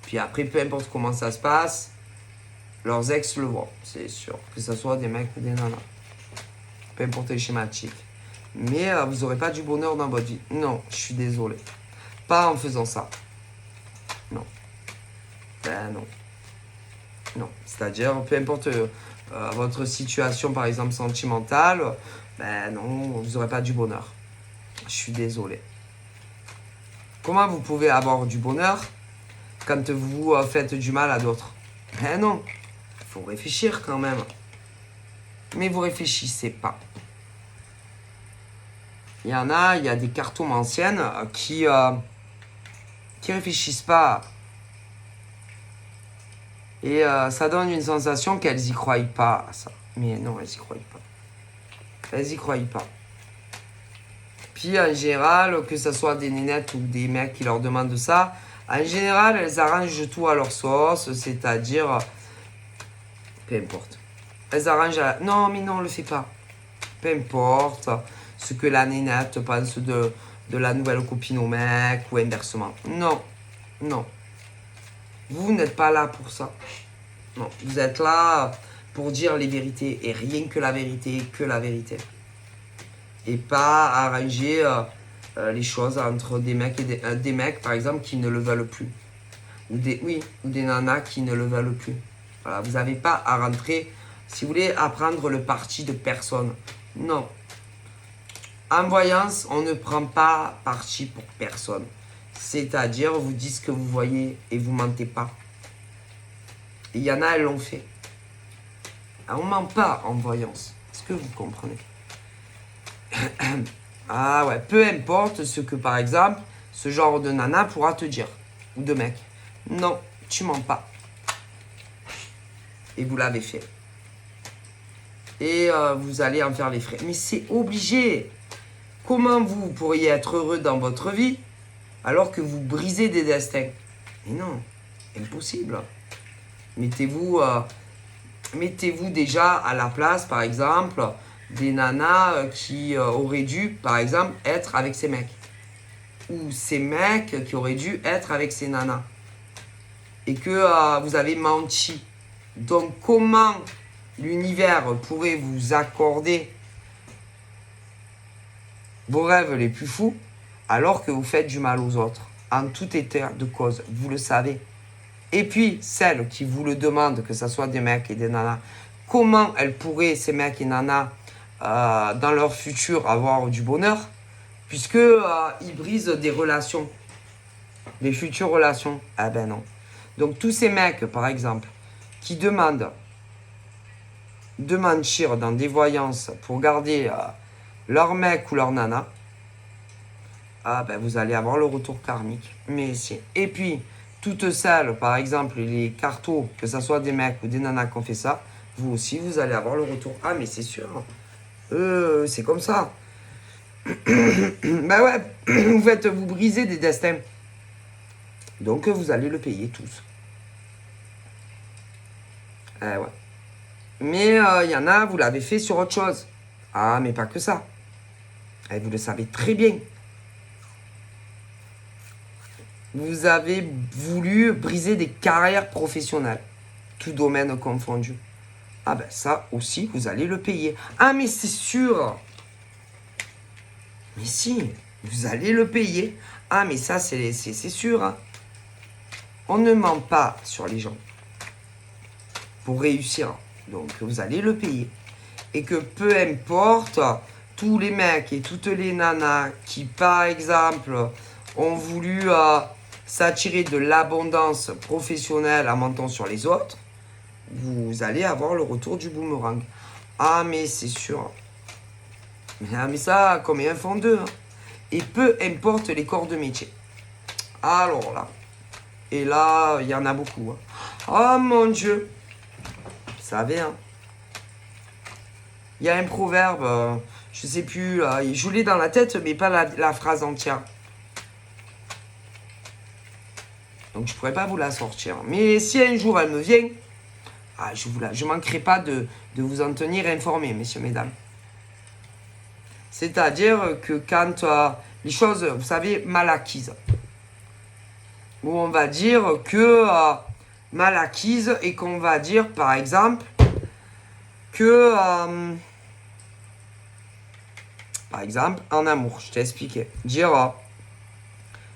Puis après, peu importe comment ça se passe, leurs ex le voient, c'est sûr, que ce soit des mecs ou des nanas. Peu importe les schématiques. Mais vous n'aurez pas du bonheur dans votre vie. Non, je suis désolé. Pas en faisant ça. Non. Ben non. Non. C'est-à-dire, peu importe votre situation, par exemple, sentimentale, ben non, vous n'aurez pas du bonheur. Je suis désolé. Comment vous pouvez avoir du bonheur quand vous faites du mal à d'autres? Ben non. Il faut réfléchir quand même. Mais vous réfléchissez pas. Il y a des cartomanciennes qui réfléchissent pas. Et ça donne une sensation qu'elles y croient pas à ça. Mais non, elles y croient pas. Elles y croient pas. Puis en général, que ce soit des nénettes ou des mecs qui leur demandent ça, en général, elles arrangent tout à leur sauce, c'est-à-dire... peu importe. Elles arrangent non, mais non, on le fait pas. Peu importe ce que la nénette pense de la nouvelle copine au mec ou inversement. Non, non. Vous n'êtes pas là pour ça. Non, vous êtes là pour dire les vérités et rien que la vérité, que la vérité. Et pas arranger les choses entre des mecs et des mecs, par exemple, qui ne le veulent plus. Ou des nanas qui ne le veulent plus. Voilà, vous n'avez pas à rentrer, si vous voulez, à prendre le parti de personne. Non. En voyance, on ne prend pas parti pour personne. C'est-à-dire, vous dites ce que vous voyez et vous mentez pas. Il y en a, elles l'ont fait. On ment pas en voyance. Est-ce que vous comprenez? Ah ouais, peu importe ce que, par exemple, ce genre de nana pourra te dire. Ou de mec. Non, tu mens pas. Et vous l'avez fait. Et vous allez en faire les frais. Mais c'est obligé. Comment vous pourriez être heureux dans votre vie alors que vous brisez des destins? Mais non, impossible. Mettez-vous déjà à la place, par exemple, des nanas qui auraient dû, par exemple, être avec ces mecs. Ou ces mecs qui auraient dû être avec ces nanas. Et que vous avez menti. Donc comment l'univers pourrait vous accorder vos rêves les plus fous alors que vous faites du mal aux autres, en tout état de cause, vous le savez. Et puis, celles qui vous le demandent, que ce soit des mecs et des nanas, comment elles pourraient, ces mecs et nanas, dans leur futur, avoir du bonheur, puisque ils brisent des relations, des futures relations. Ah ben non. Donc, tous ces mecs, par exemple, qui demandent de mentir dans des voyances pour garder leur mec ou leur nana, ah ben vous allez avoir le retour karmique. Mais si. Et puis, toutes celles, par exemple, les cartos, que ce soit des mecs ou des nanas qui ont fait ça, vous aussi, vous allez avoir le retour. Ah, mais c'est sûr. C'est comme ça. Ben ouais, vous brisez des destins. Donc, vous allez le payer tous. Ouais. Mais il y en a, vous l'avez fait sur autre chose. Ah, mais pas que ça. Et vous le savez très bien. Vous avez voulu briser des carrières professionnelles. Tout domaine confondu. Ah ben ça aussi, vous allez le payer. Ah mais c'est sûr. Mais si, vous allez le payer. Ah mais ça, c'est sûr. Hein. On ne ment pas sur les gens. Pour réussir. Donc vous allez le payer. Et que peu importe, tous les mecs et toutes les nanas qui, par exemple, ont voulu s'attirer de l'abondance professionnelle en mentant sur les autres, vous allez avoir le retour du boomerang. Ah, mais c'est sûr. Mais ça, combien font deux hein. Et peu importe les corps de métier. Alors là. Et là, il y en a beaucoup. Hein. Oh mon Dieu. Vous savez, hein. Il y a un proverbe, je sais plus, je l'ai dans la tête, mais pas la phrase entière. Donc je pourrais pas vous la sortir. Mais si un jour elle me vient, je manquerai pas de vous en tenir informé, messieurs, mesdames. C'est-à-dire que quand les choses, vous savez, mal acquises, où on va dire que mal acquises et qu'on va dire, par exemple, que, par exemple, en amour, je t'ai expliqué, dire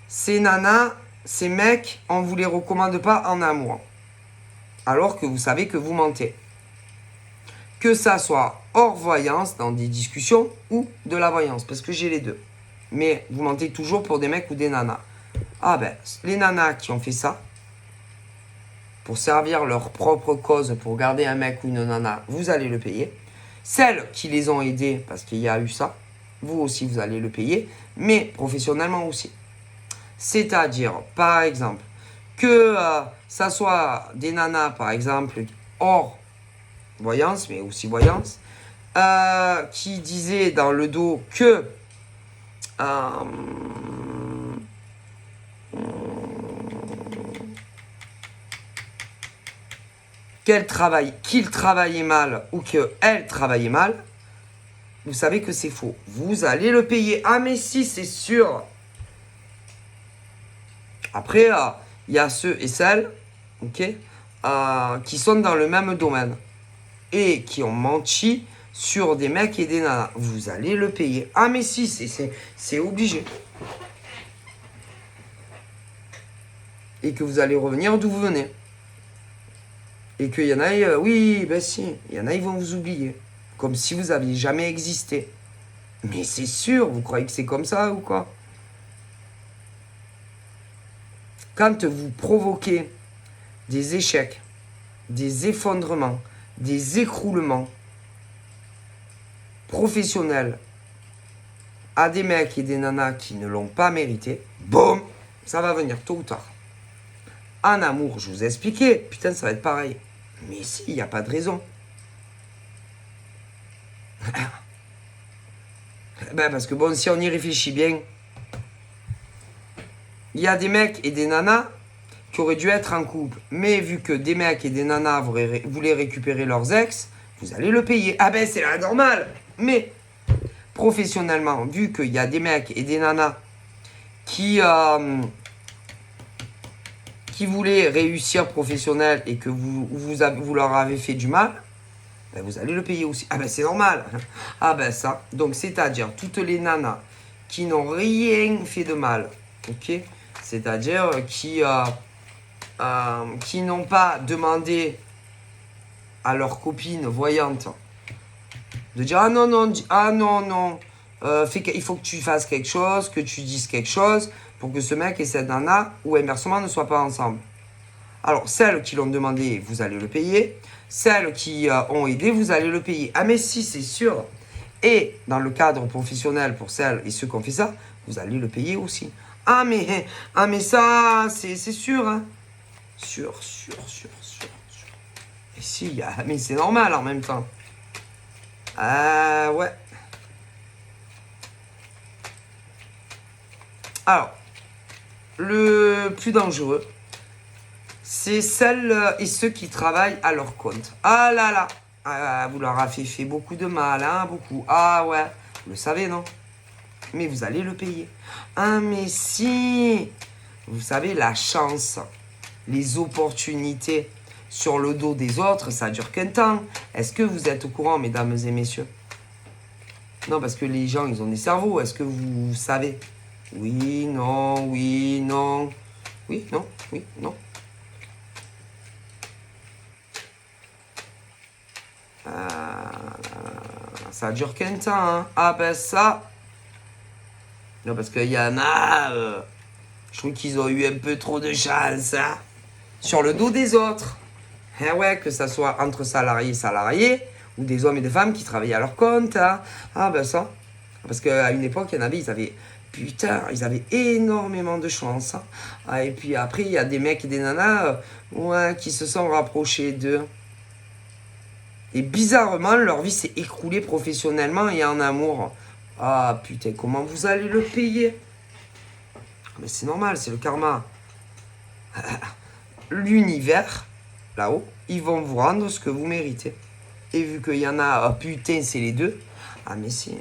ces nanas, ces mecs, on vous les recommande pas en amour, alors que vous savez que vous mentez. Que ça soit hors voyance, dans des discussions, ou de la voyance, parce que j'ai les deux. Mais vous mentez toujours pour des mecs ou des nanas. Ah ben, les nanas qui ont fait ça, pour servir leur propre cause, pour garder un mec ou une nana, vous allez le payer. Celles qui les ont aidés, parce qu'il y a eu ça, vous aussi vous allez le payer, mais professionnellement aussi. C'est-à-dire, par exemple, que ça soit des nanas, par exemple, hors voyance, mais aussi voyance, qui disaient dans le dos que qu'il travaillait mal ou qu'elle travaillait mal, vous savez que c'est faux. Vous allez le payer. Ah mais si, c'est sûr. Après, il y a ceux et celles, ok, qui sont dans le même domaine et qui ont menti sur des mecs et des nanas. Vous allez le payer. Ah mais si, c'est obligé. Et que vous allez revenir d'où vous venez. Et qu'il y en a, oui, ben si, il y en a, ils vont vous oublier. Comme si vous aviez jamais existé. Mais c'est sûr, vous croyez que c'est comme ça ou quoi? Quand vous provoquez des échecs, des effondrements, des écroulements professionnels à des mecs et des nanas qui ne l'ont pas mérité, boum, ça va venir tôt ou tard. En amour, je vous ai expliqué, putain, ça va être pareil. Mais si, il n'y a pas de raison. Ben parce que bon, si on y réfléchit bien, il y a des mecs et des nanas qui auraient dû être en couple. Mais vu que des mecs et des nanas voulaient récupérer leurs ex, vous allez le payer. Ah ben c'est la normale. Mais professionnellement, vu qu'il y a des mecs et des nanas qui voulaient réussir professionnel et que vous leur avez fait du mal, ben vous allez le payer aussi. Ah ben c'est normal. Ah ben ça. Donc c'est-à-dire toutes les nanas qui n'ont rien fait de mal, ok, c'est-à-dire qui n'ont pas demandé à leur copine voyante de dire ah non non il faut que tu fasses quelque chose, que tu dises quelque chose pour que ce mec et cette nana ou inversement ne soient pas ensemble. Alors celles qui l'ont demandé, vous allez le payer. Celles qui ont aidé, vous allez le payer. Ah mais si, c'est sûr. Et dans le cadre professionnel pour celles et ceux qui ont fait ça, vous allez le payer aussi. Ah mais ça, c'est sûr, hein. Sûr. Et si, mais c'est normal en même temps. Ah ouais. Alors, le plus dangereux, c'est celles et ceux qui travaillent à leur compte. Ah là là, vous leur avez fait beaucoup de mal, hein, beaucoup. Ah ouais, vous le savez, non? Mais vous allez le payer. Ah mais si, vous savez, la chance, les opportunités sur le dos des autres, ça dure qu'un temps. Est-ce que vous êtes au courant, mesdames et messieurs? Non, parce que les gens, ils ont des cerveaux. Est-ce que vous savez? Oui, non, oui, non. Oui, non, oui, non. Ça dure qu'un temps, hein. Ah ben ça... Non, parce qu'il y en a... je trouve qu'ils ont eu un peu trop de chance, hein. Sur le dos des autres. Eh ouais, que ça soit entre salariés et salariés, ou des hommes et des femmes qui travaillaient à leur compte, hein. Ah ben ça... Parce qu'à une époque, il y en avait, ils avaient... Putain, ils avaient énormément de chance, hein. Ah, et puis après, il y a des mecs et des nanas ouais, qui se sont rapprochés d'eux. Et bizarrement, leur vie s'est écroulée professionnellement et en amour. Ah putain, comment vous allez le payer? Mais c'est normal, c'est le karma. L'univers, là-haut, ils vont vous rendre ce que vous méritez. Et vu qu'il y en a, oh, putain, c'est les deux. Ah mais si.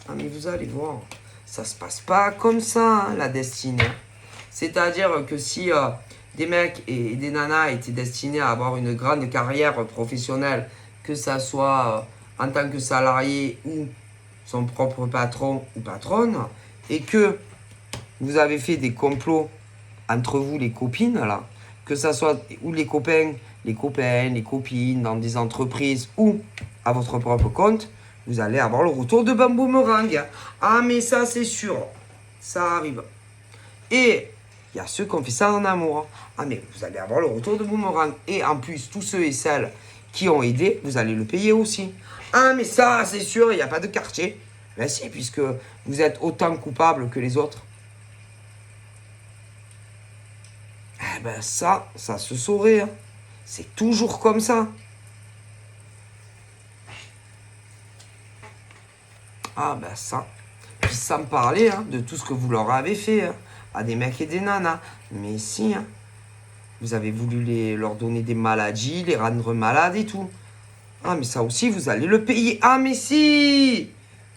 Ah mais vous allez voir. Ça se passe pas comme ça, hein, la destinée. C'est-à-dire que si des mecs et des nanas étaient destinés à avoir une grande carrière professionnelle, que ça soit en tant que salarié ou son propre patron ou patronne, et que vous avez fait des complots entre vous, les copines, là, que ça soit ou les copains, les copines, dans des entreprises ou à votre propre compte, vous allez avoir le retour de boomerang. Ah, mais ça, c'est sûr. Ça arrive. Et il y a ceux qui ont fait ça en amour. Ah, mais vous allez avoir le retour de boomerang. Et en plus, tous ceux et celles qui ont aidé, vous allez le payer aussi. Ah, mais ça, c'est sûr, il n'y a pas de quartier. Ben si, puisque vous êtes autant coupable que les autres. Eh ben ça se saurait. Hein. C'est toujours comme ça. Ah ben ça. Puis sans me parler hein, de tout ce que vous leur avez fait hein, à des mecs et des nanas. Mais si, hein, vous avez voulu leur donner des maladies, les rendre malades et tout. Ah mais ça aussi, vous allez le payer. Ah mais si.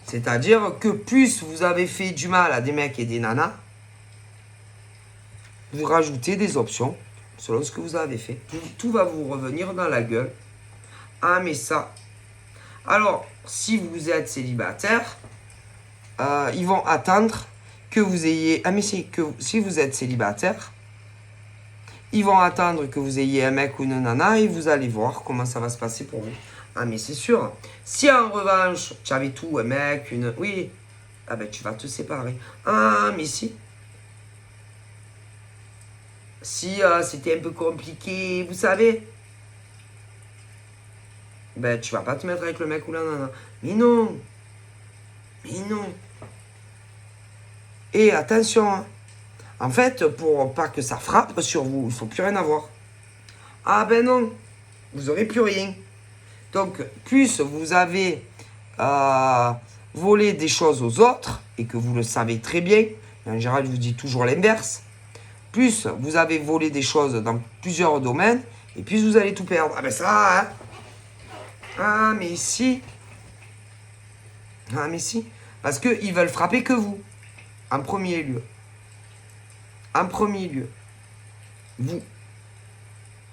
C'est-à-dire que plus vous avez fait du mal à des mecs et des nanas, vous rajoutez des options selon ce que vous avez fait. Tout va vous revenir dans la gueule. Ah mais ça. Alors, si vous êtes célibataire, ils vont attendre que vous ayez... Ah mais si vous êtes célibataire, ils vont attendre que vous ayez un mec ou une nana et vous allez voir comment ça va se passer pour vous. Ah mais c'est sûr. Si en revanche, tu avais tout, un mec, une... Oui, ah ben tu vas te séparer. Ah mais si. Si c'était un peu compliqué, vous savez... Ben, tu vas pas te mettre avec le mec ou la nana. Mais non. Mais non. Et attention, hein. En fait, pour pas que ça frappe sur vous, il faut plus rien avoir. Ah ben non, vous aurez plus rien. Donc, plus vous avez volé des choses aux autres, et que vous le savez très bien, en général, je vous dis toujours l'inverse, plus vous avez volé des choses dans plusieurs domaines, et plus vous allez tout perdre. Ah ben ça, hein. Ah mais si. Ah mais si. Parce qu'ils veulent frapper que vous. En premier lieu. En premier lieu. Vous.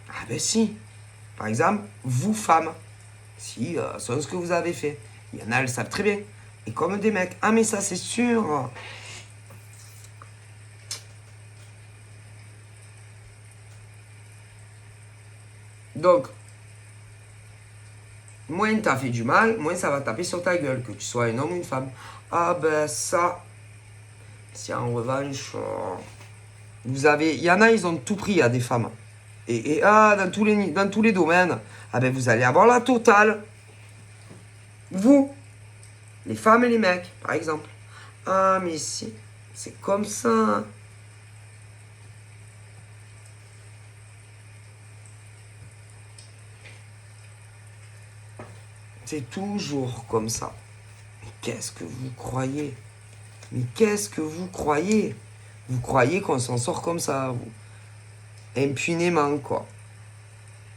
Ah ben si. Par exemple, vous femmes. Si, c'est ce que vous avez fait. Il y en a, elles savent très bien. Et comme des mecs. Ah mais ça c'est sûr. Donc, moins t'as fait du mal, moins ça va taper sur ta gueule, que tu sois un homme ou une femme. Ah ben ça, si en revanche, vous avez, il y en a, ils ont tout pris à des femmes. Et dans tous les domaines, ah ben vous allez avoir la totale. Vous, les femmes et les mecs, par exemple. Ah, mais si, c'est comme ça. Hein. C'est toujours comme ça. Mais qu'est-ce que vous croyez? Mais qu'est-ce que vous croyez? Vous croyez qu'on s'en sort comme ça, vous? Impunément, quoi.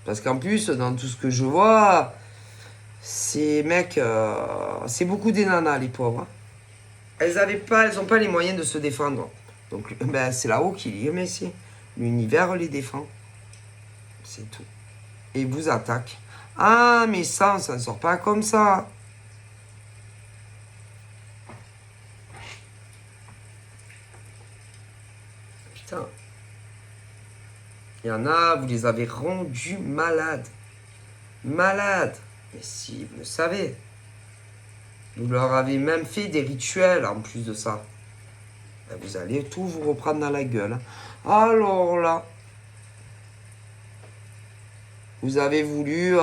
Parce qu'en plus, dans tout ce que je vois, ces mecs, c'est beaucoup des nanas, les pauvres. Hein. Elles ont pas les moyens de se défendre. Donc, ben, c'est là-haut qu'il y est, Messi. L'univers les défend. C'est tout. Et vous attaque. Ah, mais ça, on s'en sort pas comme ça. Putain. Il y en a, vous les avez rendus malades. Malades. Mais si, vous le savez. Vous leur avez même fait des rituels en plus de ça. Ben, vous allez tout vous reprendre dans la gueule. Alors là, vous avez voulu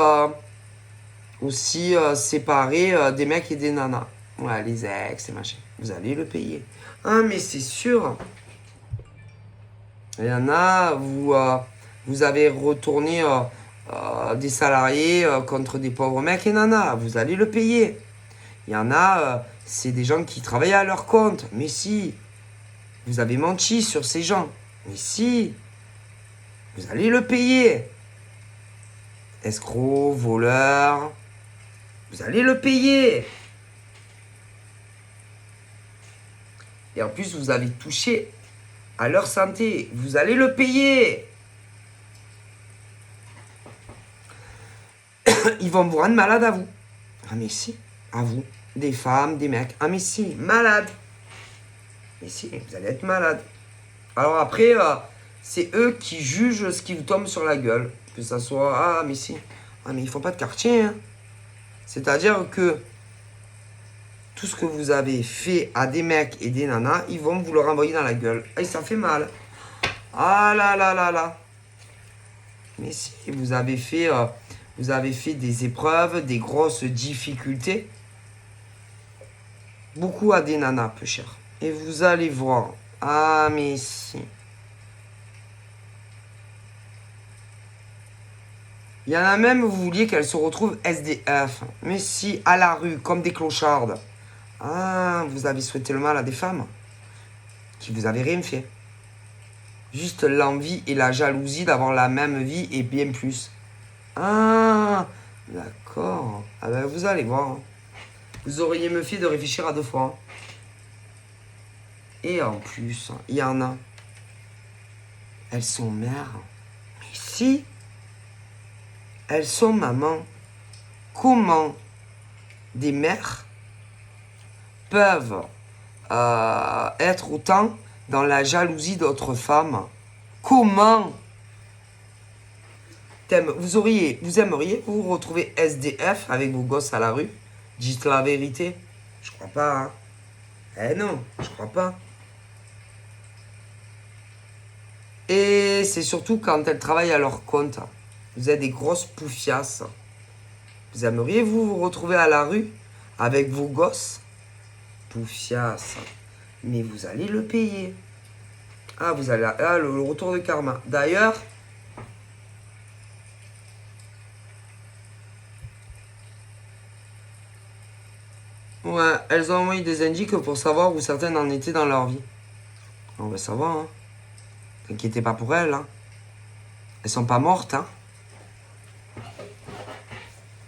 aussi séparer des mecs et des nanas. Ouais, les ex et machin. Vous allez le payer. Ah, mais c'est sûr. Il y en a, vous avez retourné des salariés contre des pauvres mecs et nanas. Vous allez le payer. Il y en a, c'est des gens qui travaillent à leur compte. Mais si, vous avez menti sur ces gens. Mais si, vous allez le payer. Escrocs, voleurs, vous allez le payer. Et en plus, vous avez touché à leur santé. Vous allez le payer. Ils vont vous rendre malade à vous. Ah mais si, à vous. Des femmes, des mecs. Ah mais si, malade. Mais si, vous allez être malade. Alors après, c'est eux qui jugent ce qui vous tombe sur la gueule. Que ça soit, ah mais si. Ah mais ils font pas de quartier. Hein. C'est-à-dire que tout ce que vous avez fait à des mecs et des nanas, ils vont vous le renvoyer dans la gueule. Et ça fait mal. Ah là là là là. Mais si, vous avez fait des épreuves, des grosses difficultés. Beaucoup à des nanas, peu cher. Et vous allez voir. Ah mais si. Il y en a même, vous vouliez qu'elles se retrouvent SDF. Mais si, à la rue, comme des clochardes. Ah, vous avez souhaité le mal à des femmes qui vous avaient rien fait. Juste l'envie et la jalousie d'avoir la même vie et bien plus. Ah, d'accord. Ah ben, vous allez voir. Vous auriez me fait de réfléchir à deux fois. Et en plus, il y en a. Elles sont mères. Mais si, elles sont mamans. Comment des mères peuvent être autant dans la jalousie d'autres femmes? Comment? Vous aimeriez vous retrouver SDF avec vos gosses à la rue? Dites la vérité. Je crois pas, hein. Eh non, je crois pas. Et c'est surtout quand elles travaillent à leur compte. Vous êtes des grosses poufiasses. Vous aimeriez vous retrouver à la rue avec vos gosses? Poufiasses. Mais vous allez le payer. Ah, vous allez... Ah, le retour de karma. D'ailleurs... Ouais, elles ont envoyé des indices pour savoir où certaines en étaient dans leur vie. On va savoir, hein. T'inquiétez pas pour elles, hein. Elles sont pas mortes, hein.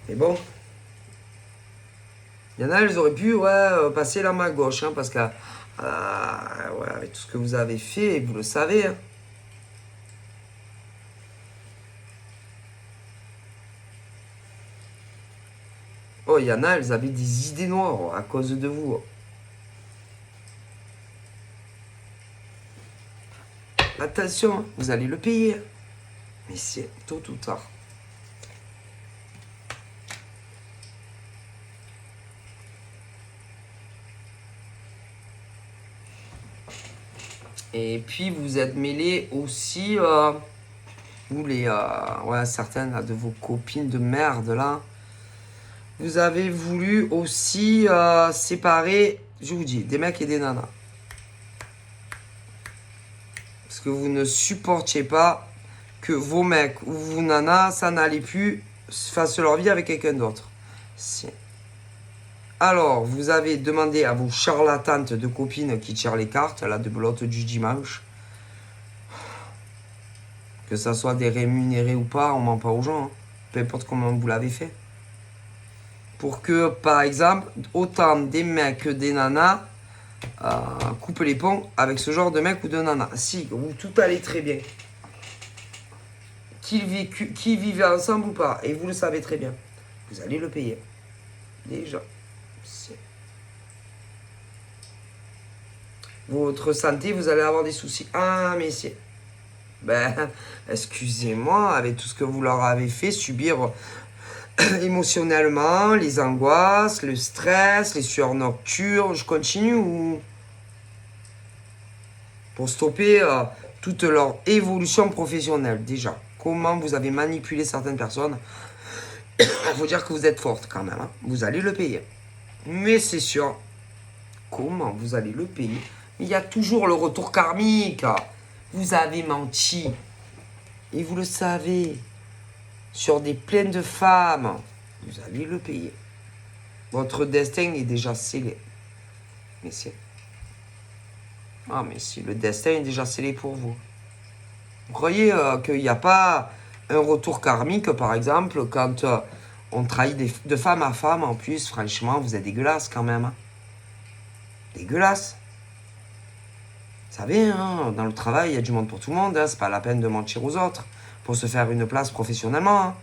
Mais bon. Il y en a, elles auraient pu, passer la main gauche, hein, parce que... ouais, avec tout ce que vous avez fait, vous le savez, hein. Oh, il y en a, elles avaient des idées noires à cause de vous. Attention, hein, vous allez le payer. Mais c'est tôt ou tard. Et puis, vous êtes mêlés aussi, vous les... ouais, certaines là, de vos copines de merde, là. Vous avez voulu aussi séparer Je vous dis, des mecs et des nanas. Parce que vous ne supportiez pas que vos mecs ou vos nanas, ça n'allait plus, fassent leur vie avec quelqu'un d'autre. Si. Alors, vous avez demandé à vos charlatantes de copines qui tirent les cartes, la belote du dimanche, que ça soit des rémunérés ou pas, on ment pas aux gens, hein. Peu importe comment vous l'avez fait. Pour que, par exemple, autant des mecs que des nanas coupent les ponts avec ce genre de mec ou de nana. Si, où tout allait très bien. Qui vivaient ensemble ou pas, et vous le savez très bien. Vous allez le payer. Déjà. Votre santé, vous allez avoir des soucis. Ah, messieurs. Ben, excusez-moi, avec tout ce que vous leur avez fait subir émotionnellement, les angoisses, le stress, les sueurs nocturnes, je continue ou... Pour stopper toute leur évolution professionnelle, déjà. Comment vous avez manipulé certaines personnes. Il faut dire que vous êtes forte quand même, hein. Vous allez le payer. Mais c'est sûr, comment vous allez le payer? Il y a toujours le retour karmique. Vous avez menti. Et vous le savez. Sur des plaines de femmes. Vous allez le payer. Votre destin est déjà scellé. Messieurs. Ah, mais si, le destin est déjà scellé pour vous. Vous croyez qu'il n'y a pas un retour karmique, par exemple, quand on trahit de femme à femme? En plus, franchement, vous êtes dégueulasse quand même. Hein. Dégueulasse. Vous savez, hein, dans le travail, il y a du monde pour tout le monde. Hein, c'est pas la peine de mentir aux autres pour se faire une place professionnellement. Hein.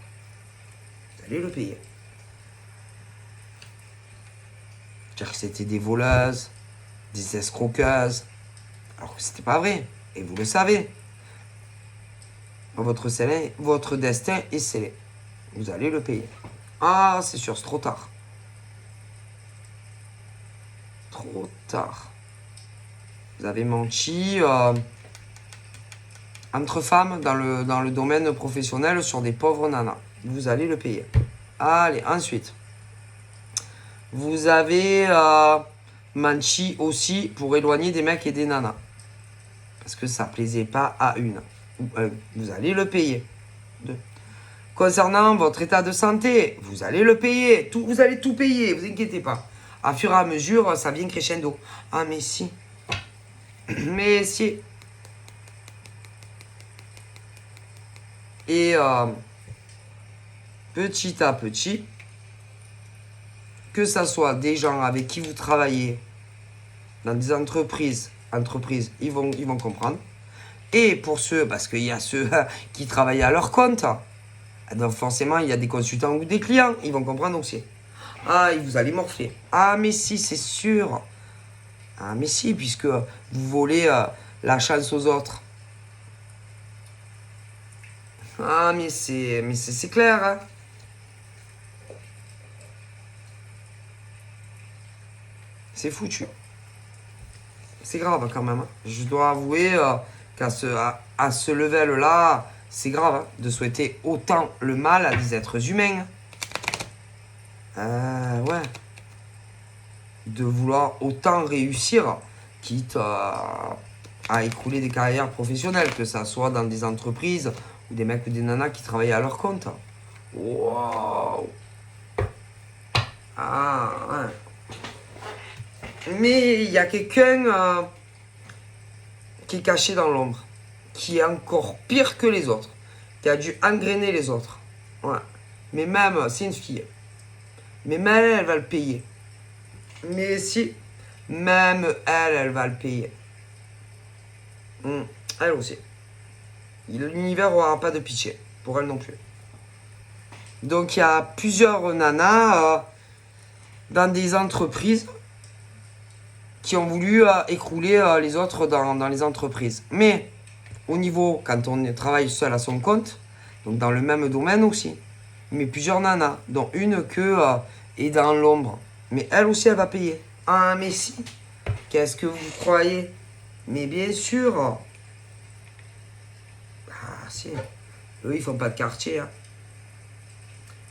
Vous allez le payer. Dire que c'était des voleuses, des escroqueuses, alors que c'était pas vrai. Et vous le savez. Votre destin est scellé. Vous allez le payer. Ah, c'est sûr, c'est trop tard. Trop tard. Vous avez menti entre femmes dans le domaine professionnel sur des pauvres nanas. Vous allez le payer. Allez, ensuite. Vous avez menti aussi pour éloigner des mecs et des nanas. Parce que ça plaisait pas à une. Vous allez le payer. Concernant votre état de santé, vous allez le payer. Vous allez tout payer, vous inquiétez pas. À fur et à mesure, ça vient crescendo. Ah, mais si. Mais si. Et petit à petit, que ça soit des gens avec qui vous travaillez dans des entreprises, ils vont comprendre. Et pour ceux, parce qu'il y a ceux qui travaillent à leur compte, donc forcément, il y a des consultants ou des clients, ils vont comprendre aussi. Ah, vous allez morfler. Ah, mais si, c'est sûr. Ah, mais si, puisque vous volez la chance aux autres. Ah, mais c'est clair, hein. C'est foutu. C'est grave quand même. Hein. Je dois avouer qu'à ce level-là, c'est grave hein, de souhaiter autant le mal à des êtres humains. Ouais. De vouloir autant réussir, quitte à écrouler des carrières professionnelles, que ça soit dans des entreprises ou des mecs ou des nanas qui travaillent à leur compte. Wow. Ah, ouais. Mais il y a quelqu'un qui est caché dans l'ombre, qui est encore pire que les autres, qui a dû engrainer les autres. Ouais. Mais même, c'est une fille. Mais même elle va le payer. Mais si, même elle va le payer. Elle aussi. L'univers n'aura pas de pitié, pour elle non plus. Donc il y a plusieurs nanas dans des entreprises qui ont voulu écrouler les autres dans les entreprises. Mais au niveau, quand on travaille seul à son compte, donc dans le même domaine aussi, mais plusieurs nanas, dont une que est dans l'ombre. Mais elle aussi, elle va payer. Ah, mais si. Qu'est-ce que vous croyez? Mais bien sûr. Ah, si. Eux, ils font pas de quartier. Hein.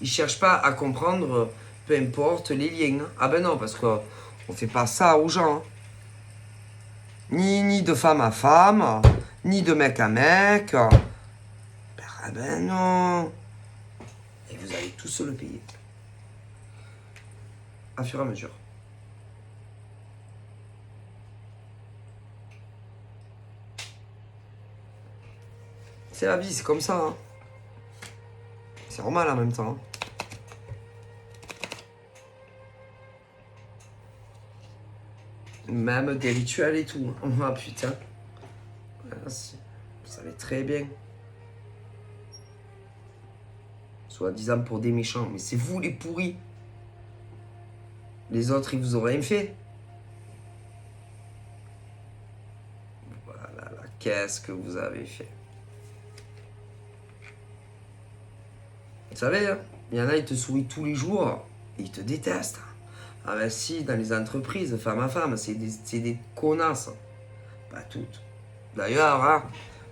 Ils cherchent pas à comprendre, peu importe, les liens. Ah ben non, parce que On fait pas ça aux gens. Hein. Ni de femme à femme, ni de mec à mec. Ben non. Et vous allez tous le payer. À fur et à mesure. C'est la vie, c'est comme ça. Hein. C'est normal en même temps. Hein. Même des rituels et tout. Ah putain. Vous savez très bien. Soi-disant pour des méchants. Mais c'est vous les pourris. Les autres, ils vous ont rien fait. Voilà, là, qu'est-ce que vous avez fait? Vous savez, hein, il y en a, ils te sourient tous les jours. Et ils te détestent. Ah ben si, dans les entreprises, femme à femme, c'est des connasses. Pas toutes. D'ailleurs, hein,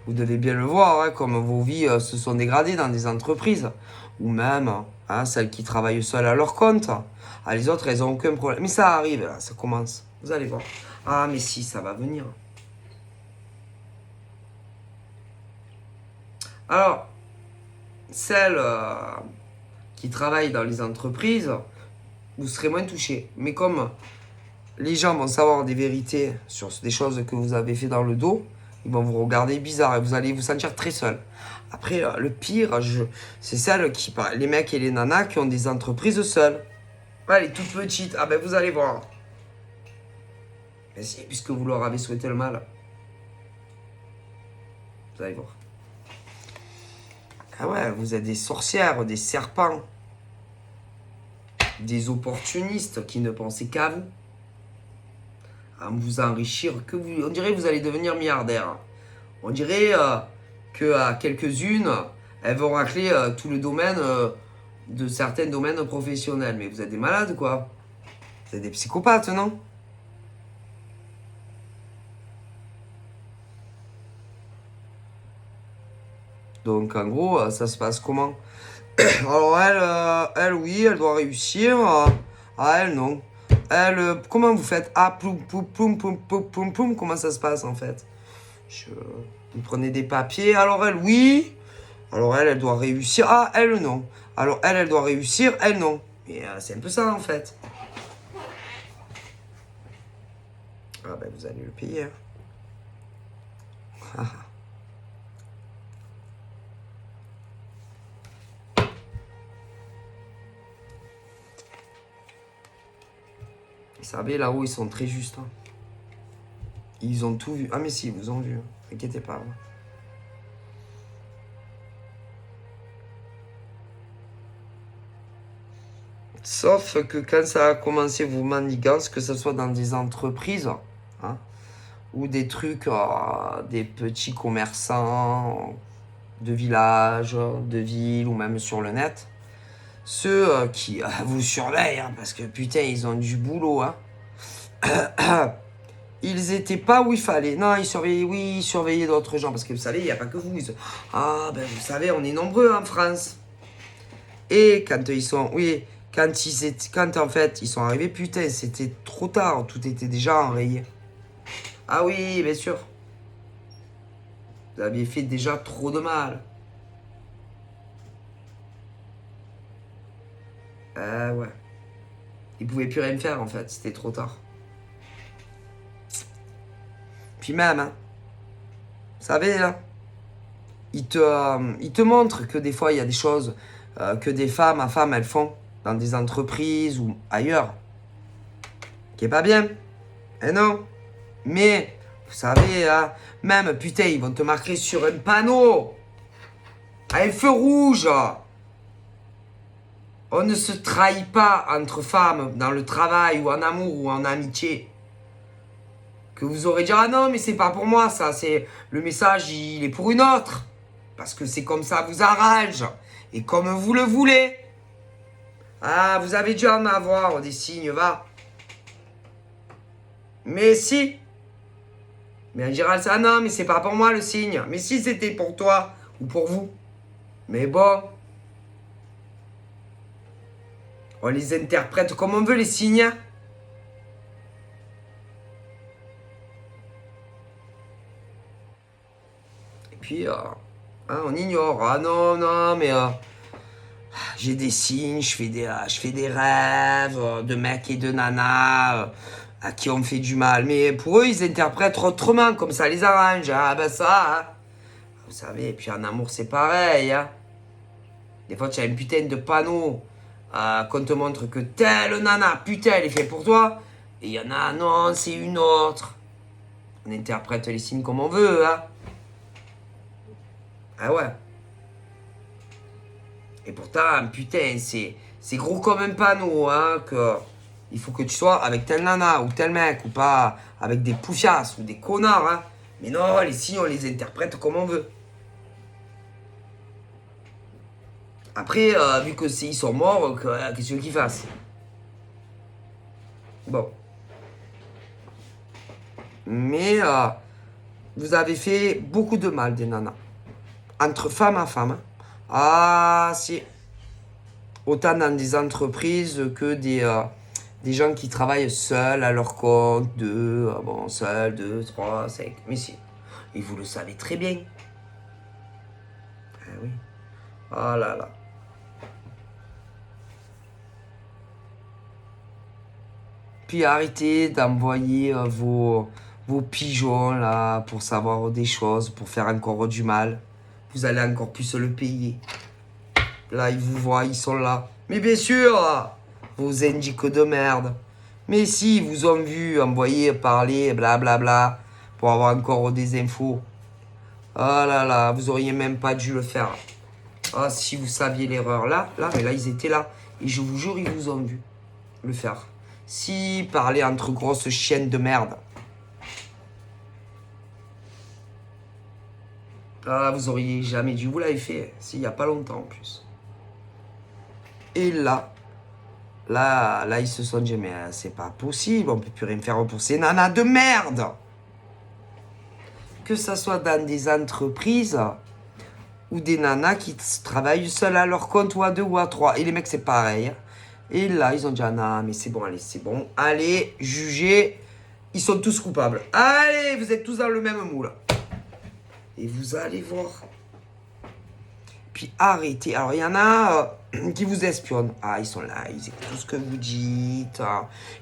vous devez bien le voir, hein, comme vos vies se sont dégradées dans des entreprises. Ou même, hein, celles qui travaillent seules à leur compte. Ah, les autres, elles n'ont aucun problème. Mais ça arrive, là, ça commence. Vous allez voir. Ah, mais si, ça va venir. Alors, celles qui travaillent dans les entreprises, vous serez moins touchés. Mais comme les gens vont savoir des vérités sur des choses que vous avez fait dans le dos, ils vont vous regarder bizarre et vous allez vous sentir très seul. Après, le pire, c'est celles qui, les mecs et les nanas qui ont des entreprises seules. Ouais, les toutes petites. Ah ben vous allez voir. Mais si, puisque vous leur avez souhaité le mal. Vous allez voir. Ah ouais, vous êtes des sorcières, des serpents. Des opportunistes qui ne pensaient qu'à vous. À vous enrichir que vous. On dirait que vous allez devenir milliardaire. On dirait que quelques-unes, elles vont racler tout le domaine de certains domaines professionnels. Mais vous êtes des malades, quoi. Vous êtes des psychopathes, non? Donc, en gros, ça se passe comment? Alors, elle, oui, elle doit réussir. Ah, elle, non. Elle, comment vous faites? Ah, ploum, ploum, ploum, ploum, ploum, ploum, ploum. Comment ça se passe, en fait? Vous prenez des papiers. Alors, elle, oui. Alors, elle doit réussir. Ah, elle, non. Alors, elle doit réussir. Elle, non. Mais c'est un peu ça, en fait. Ah, ben, vous allez le payer. Hein. Vous savez, là-haut, ils sont très justes. Hein. Ils ont tout vu. Ah, mais si, ils vous ont vu. Inquiétez pas. Hein. Sauf que quand ça a commencé vos manigances, que ce soit dans des entreprises hein, ou des trucs, des petits commerçants de village, de ville ou même sur le net, ceux qui vous surveillent, hein, parce que putain, ils ont du boulot, hein. Ils étaient pas où il fallait. Non, ils surveillaient d'autres gens, parce que vous savez, il n'y a pas que vous. Ah, ben vous savez, on est nombreux en France. Et quand ils sont... Oui, quand en fait ils sont arrivés, putain, c'était trop tard, tout était déjà enrayé. Ah oui, bien sûr. Vous aviez fait déjà trop de mal. Ouais. Ils pouvaient plus rien faire en fait, c'était trop tard. Puis même, hein, vous savez, là, ils te montrent que des fois il y a des choses que des femmes à femmes elles font dans des entreprises ou ailleurs qui est pas bien. Eh non. Mais, vous savez, hein, même, putain, ils vont te marquer sur un panneau. À un feu rouge. On ne se trahit pas entre femmes dans le travail ou en amour ou en amitié. Que vous aurez dit, ah non, mais c'est pas pour moi, ça, c'est le message, il est pour une autre. Parce que c'est comme ça vous arrange. Et comme vous le voulez. Ah, vous avez dû en avoir des signes, va. Mais si. Mais on dira ça, non, mais c'est pas pour moi le signe. Mais si c'était pour toi ou pour vous. Mais bon. On les interprète comme on veut, les signes. puis, hein, on ignore. Ah non, non, mais j'ai des signes, je fais des rêves de mecs et de nanas à qui on fait du mal. Mais pour eux, ils interprètent autrement, comme ça les arrange. Ah ben ça, hein. Vous savez, et puis en amour, c'est pareil. Hein. Des fois, tu as un putain de panneau qu'on te montre que telle nana, putain, elle est faite pour toi. Et il y en a, non, c'est une autre. On interprète les signes comme on veut, hein. Ah ouais. Et pourtant, putain, c'est gros comme un panneau, hein, que il faut que tu sois avec tel nana ou tel mec, ou pas avec des poufiasses ou des connards, hein. Mais non, les signes, on les interprète comme on veut. Après, vu que ils sont morts, qu'est-ce que tu veux qu'ils fassent? Bon. Mais vous avez fait beaucoup de mal, des nanas. Entre femme à femme. Hein. Ah, si. Autant dans des entreprises que des gens qui travaillent seuls à leur compte. Bon, seuls, 2, 3, 5. Mais si. Et vous le savez très bien. Ah oui. Ah là là. Puis arrêtez d'envoyer vos pigeons là pour savoir des choses, pour faire encore du mal. Vous allez encore plus le payer. Là, ils vous voient, ils sont là. Mais bien sûr, vos indiques de merde. Mais si, ils vous ont vu envoyer, parler, blablabla, pour avoir encore des infos. Ah là là, vous auriez même pas dû le faire. Ah, si vous saviez l'erreur là, mais là, ils étaient là. Et je vous jure, ils vous ont vu le faire. Si, parler entre grosses chiennes de merde. Ah, vous auriez jamais dû. Vous l'avez fait, s'il n'y a pas longtemps en plus. Et là, ils se sont dit, mais c'est pas possible, on peut plus rien faire pour ces nanas de merde. Que ça soit dans des entreprises ou des nanas qui travaillent seules à leur compte ou à 2 ou à 3. Et les mecs, c'est pareil. Et là, ils ont dit, ah non, mais c'est bon, allez, c'est bon. Allez, jugez. Ils sont tous coupables. Allez, vous êtes tous dans le même moule. Et vous allez voir. Puis arrêtez. Alors, il y en a qui vous espionnent. Ah, ils sont là, ils écoutent tout ce que vous dites.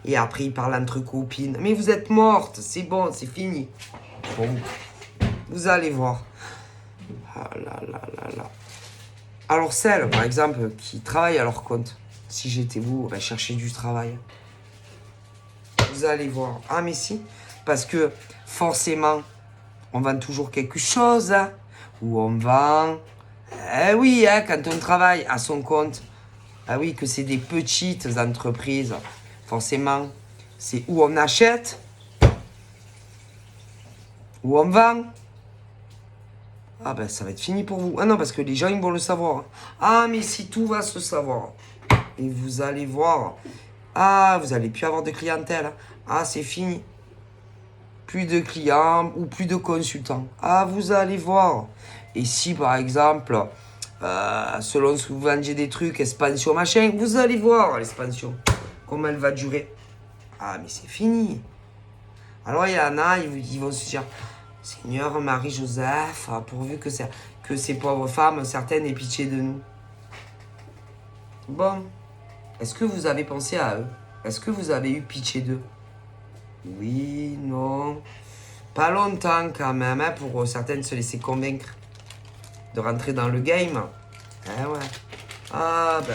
Et après, ils parlent entre copines. Mais vous êtes morte, c'est bon, c'est fini. Bon, vous allez voir. Ah là là là là. Alors, celles, par exemple, qui travaillent à leur compte. Si j'étais vous, ben, cherchez du travail. Vous allez voir. Ah, mais si. Parce que, forcément, on vend toujours quelque chose. Hein, ou on vend... Eh oui, hein, quand on travaille à son compte, ah oui, que c'est des petites entreprises, forcément, c'est où on achète, où on vend. Ah ben, ça va être fini pour vous. Ah non, parce que les gens, ils vont le savoir. Ah, mais si tout va se savoir. Et vous allez voir. Ah, vous allez plus avoir de clientèle. Ah, c'est fini. Plus de clients ou plus de consultants. Ah, vous allez voir. Et si, par exemple, selon ce que vous vendiez des trucs, expansion, machin, vous allez voir l'expansion. Comment elle va durer. Ah, mais c'est fini. Alors, il y en a, ils vont se dire, Seigneur Marie-Joseph, pourvu que ces pauvres femmes, certaines, aient pitié de nous. Bon. Est-ce que vous avez pensé à eux? Est-ce que vous avez eu pitié d'eux? Oui, non. Pas longtemps quand même, hein, pour certaines se laisser convaincre de rentrer dans le game. Ah ouais. Ah ben.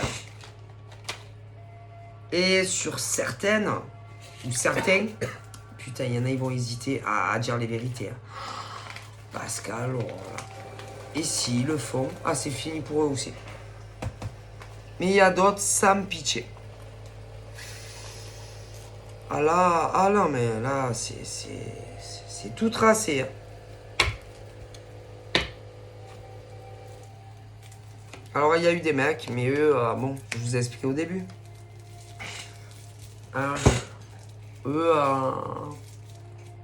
Et sur certaines, ou certains, putain, il y en a, ils vont hésiter à dire les vérités. Hein. Parce qu'alors, et s'ils le font, ah c'est fini pour eux aussi. Mais il y a d'autres sans pitié. Ah là, mais là, c'est tout tracé. Hein. Alors, il y a eu des mecs, mais eux, bon, je vous ai expliqué au début. Alors,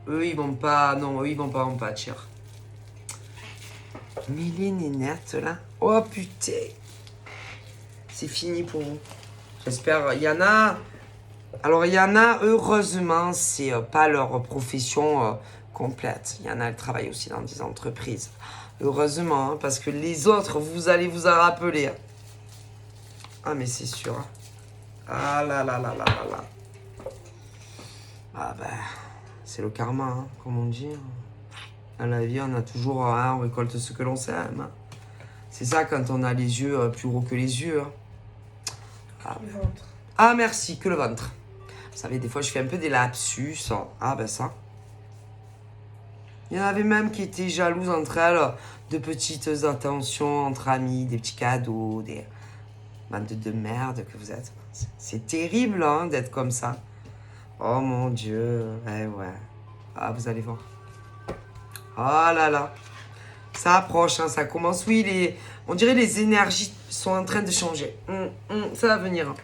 eux, ils vont pas, non, eux, ils vont pas en pâtir. Mais les nénettes, là, oh putain, c'est fini pour vous. J'espère, il y en a... Alors, il y en a, heureusement, c'est pas leur profession complète. Il y en a qui travaillent aussi dans des entreprises. Heureusement, hein, parce que les autres, vous allez vous en rappeler. Hein. Ah, mais c'est sûr. Hein. Ah là là là là là là. Ah ben, c'est le karma, hein, comme on dit. Dans la vie, on a toujours, hein, on récolte ce que l'on sème. Hein. C'est ça quand on a les yeux plus gros que les yeux. Hein. Ah, Le ventre. Ah, merci, que le ventre. Vous savez, des fois, je fais un peu des lapsus. Hein. Ah, ben ça. Il y en avait même qui étaient jalouses entre elles de petites attentions entre amis, des petits cadeaux, des bandes de merde que vous êtes. C'est terrible, hein, d'être comme ça. Oh mon Dieu, ouais. Ah, vous allez voir. Oh là là. Ça approche, hein, ça commence. Oui, on dirait les énergies sont en train de changer. Ça va venir. Hein.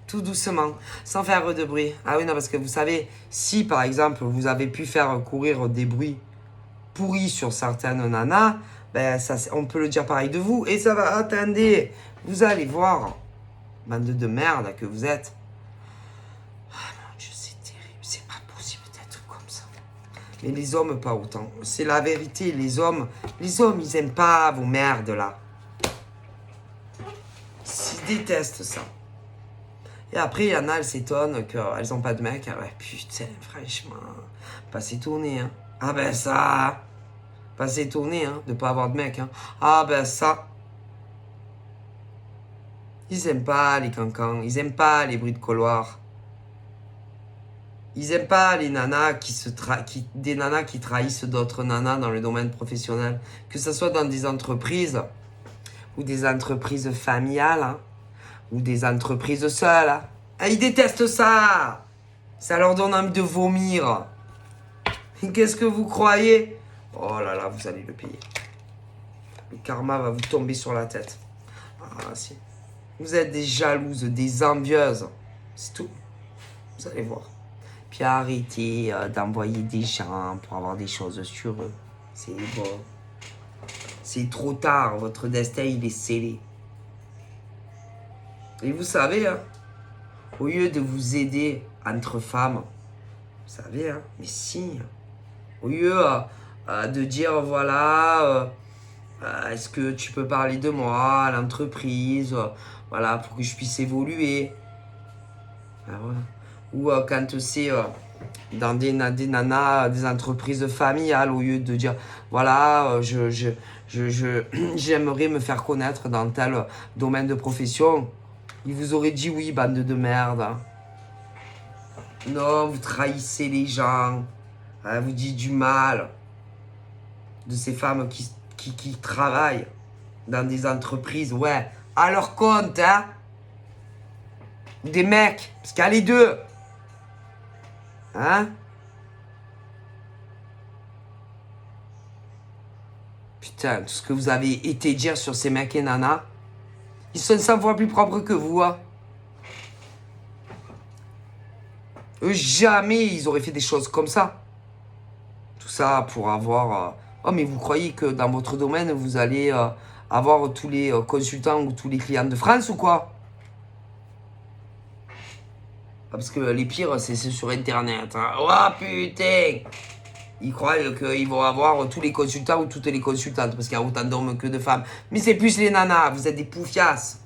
Tout doucement, sans faire de bruit. Ah oui, non, parce que vous savez, si par exemple, vous avez pu faire courir des bruits pourris sur certaines nanas, ben, ça, on peut le dire pareil de vous. Et ça va, attendez, vous allez voir. Bande de merde que vous êtes. C'est pas possible d'être comme ça. Mais les hommes, pas autant. C'est la vérité. Les hommes, ils aiment pas vos merdes, là. Ils détestent ça. Et après, il y en a, elles s'étonnent qu'elles ont pas de mec. Ah ouais, putain, franchement. Pas s'étonner, hein. Ah ben ça. Pas s'étonner, hein, de pas avoir de mec, hein. Ah ben ça. Ils aiment pas les cancans. Ils aiment pas les bruits de couloir. Ils aiment pas les nanas des nanas qui trahissent d'autres nanas dans le domaine professionnel. Que ce soit dans des entreprises ou des entreprises familiales hein, ou des entreprises seules. Hein. Et ils détestent ça. Ça leur donne envie de vomir. Qu'est-ce que vous croyez? Oh là là, vous allez le payer. Le karma va vous tomber sur la tête. Ah si. Vous êtes des jalouses, des envieuses. C'est tout. Vous allez voir. Puis arrêtez d'envoyer des gens pour avoir des choses sur eux. C'est bon. C'est trop tard. Votre destin, il est scellé. Et vous savez, hein, au lieu de vous aider entre femmes, vous savez, hein, mais si, au lieu de dire, voilà, est-ce que tu peux parler de moi à l'entreprise, voilà, pour que je puisse évoluer. Ah, voilà. Ou quand c'est dans des nanas, des entreprises familiales, au lieu de dire, voilà, j'aimerais me faire connaître dans tel domaine de profession, ils vous auraient dit oui, bande de merde. Non, vous trahissez les gens, hein, vous dites du mal de ces femmes qui travaillent dans des entreprises, ouais, à leur compte, hein. Des mecs, parce qu'il y a les deux. Hein? Putain, tout ce que vous avez été dire sur ces mecs et nanas, ils sont 100 fois plus propres que vous, hein. Eux, jamais ils auraient fait des choses comme ça. Tout ça pour avoir... Oh, mais vous croyez que dans votre domaine, vous allez avoir tous les consultants ou tous les clients de France ou quoi? Parce que les pires, c'est sur Internet. Hein. Oh putain! Ils croient qu'ils vont avoir tous les consultants ou toutes les consultantes, parce qu'il y a autant d'hommes que de femmes. Mais c'est plus les nanas, vous êtes des poufiasses.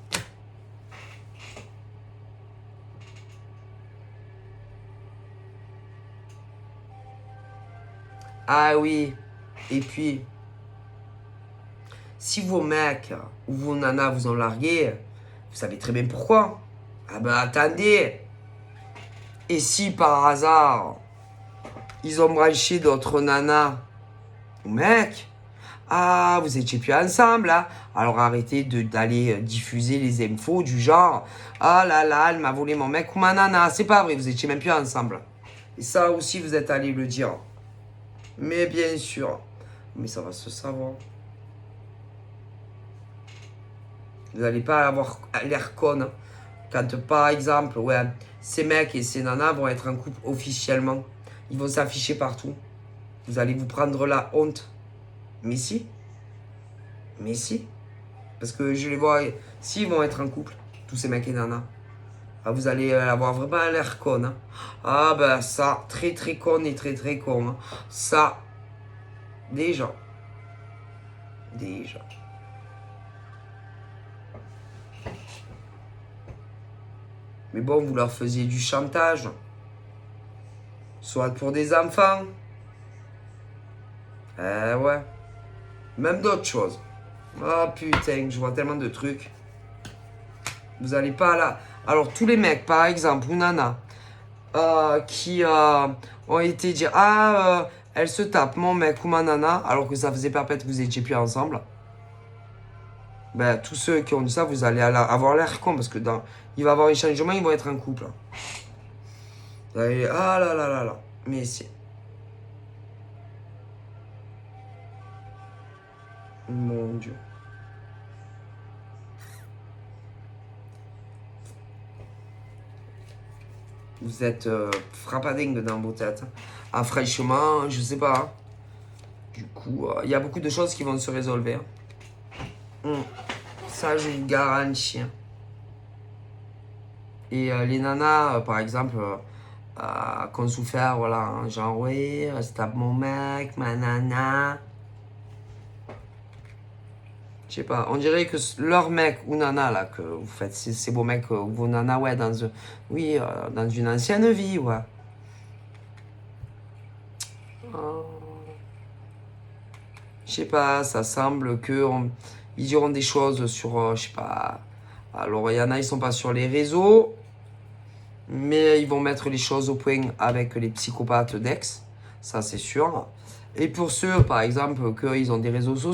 Ah oui. Et puis, si vos mecs ou vos nanas vous ont largué, vous savez très bien pourquoi. Ah ben attendez. Et si par hasard, ils ont branché d'autres nanas ou mecs, ah, vous étiez plus ensemble, hein? Alors arrêtez d'aller diffuser les infos du genre, ah là là, elle m'a volé mon mec ou ma nana. C'est pas vrai, vous étiez même plus ensemble. Et ça aussi, vous êtes allé le dire. Mais bien sûr. Mais ça va se savoir. Vous n'allez pas avoir l'air con. Quand par exemple, ouais, ces mecs et ces nanas vont être en couple officiellement. Ils vont s'afficher partout. Vous allez vous prendre la honte. Mais si. Mais si. Parce que je les vois, s'ils vont être en couple, tous ces mecs et nanas, ah, vous allez avoir vraiment l'air con. Hein. Ah ben ça, très très con et très très con. Hein. Ça, déjà. Déjà. Mais bon, vous leur faisiez du chantage. Soit pour des enfants. Ouais. Même d'autres choses. Oh putain, je vois tellement de trucs. Vous allez pas là. Alors, tous les mecs, par exemple, ou nana, qui ont été dire elle se tape, mon mec ou ma nana, alors que ça faisait perpète que vous étiez plus ensemble. Ben, tous ceux qui ont dit ça, vous allez avoir l'air con parce que il va y avoir un changement, ils vont être en couple. Vous allez, ah là là là là. Mais c'est. Mon Dieu. Vous êtes frappadingue dans vos têtes. Ah, franchement, je sais pas. Du coup, il y a beaucoup de choses qui vont se résolver. Ça, je vous garantis. Et les nanas, par exemple, qui ont souffert, voilà, hein, genre, oui, je tape mon mec, ma nana. Je sais pas, on dirait que leur mec ou nana, là, que vous faites, c'est vos mecs ou vos nanas, ouais, oui, dans une ancienne vie, ouais. Je sais pas, ça semble que ils diront des choses sur, je sais pas. Alors, il y en a, ils sont pas sur les réseaux, mais ils vont mettre les choses au point avec les psychopathes d'ex, ça c'est sûr. Et pour ceux, par exemple, qu'ils ont des réseaux sociaux,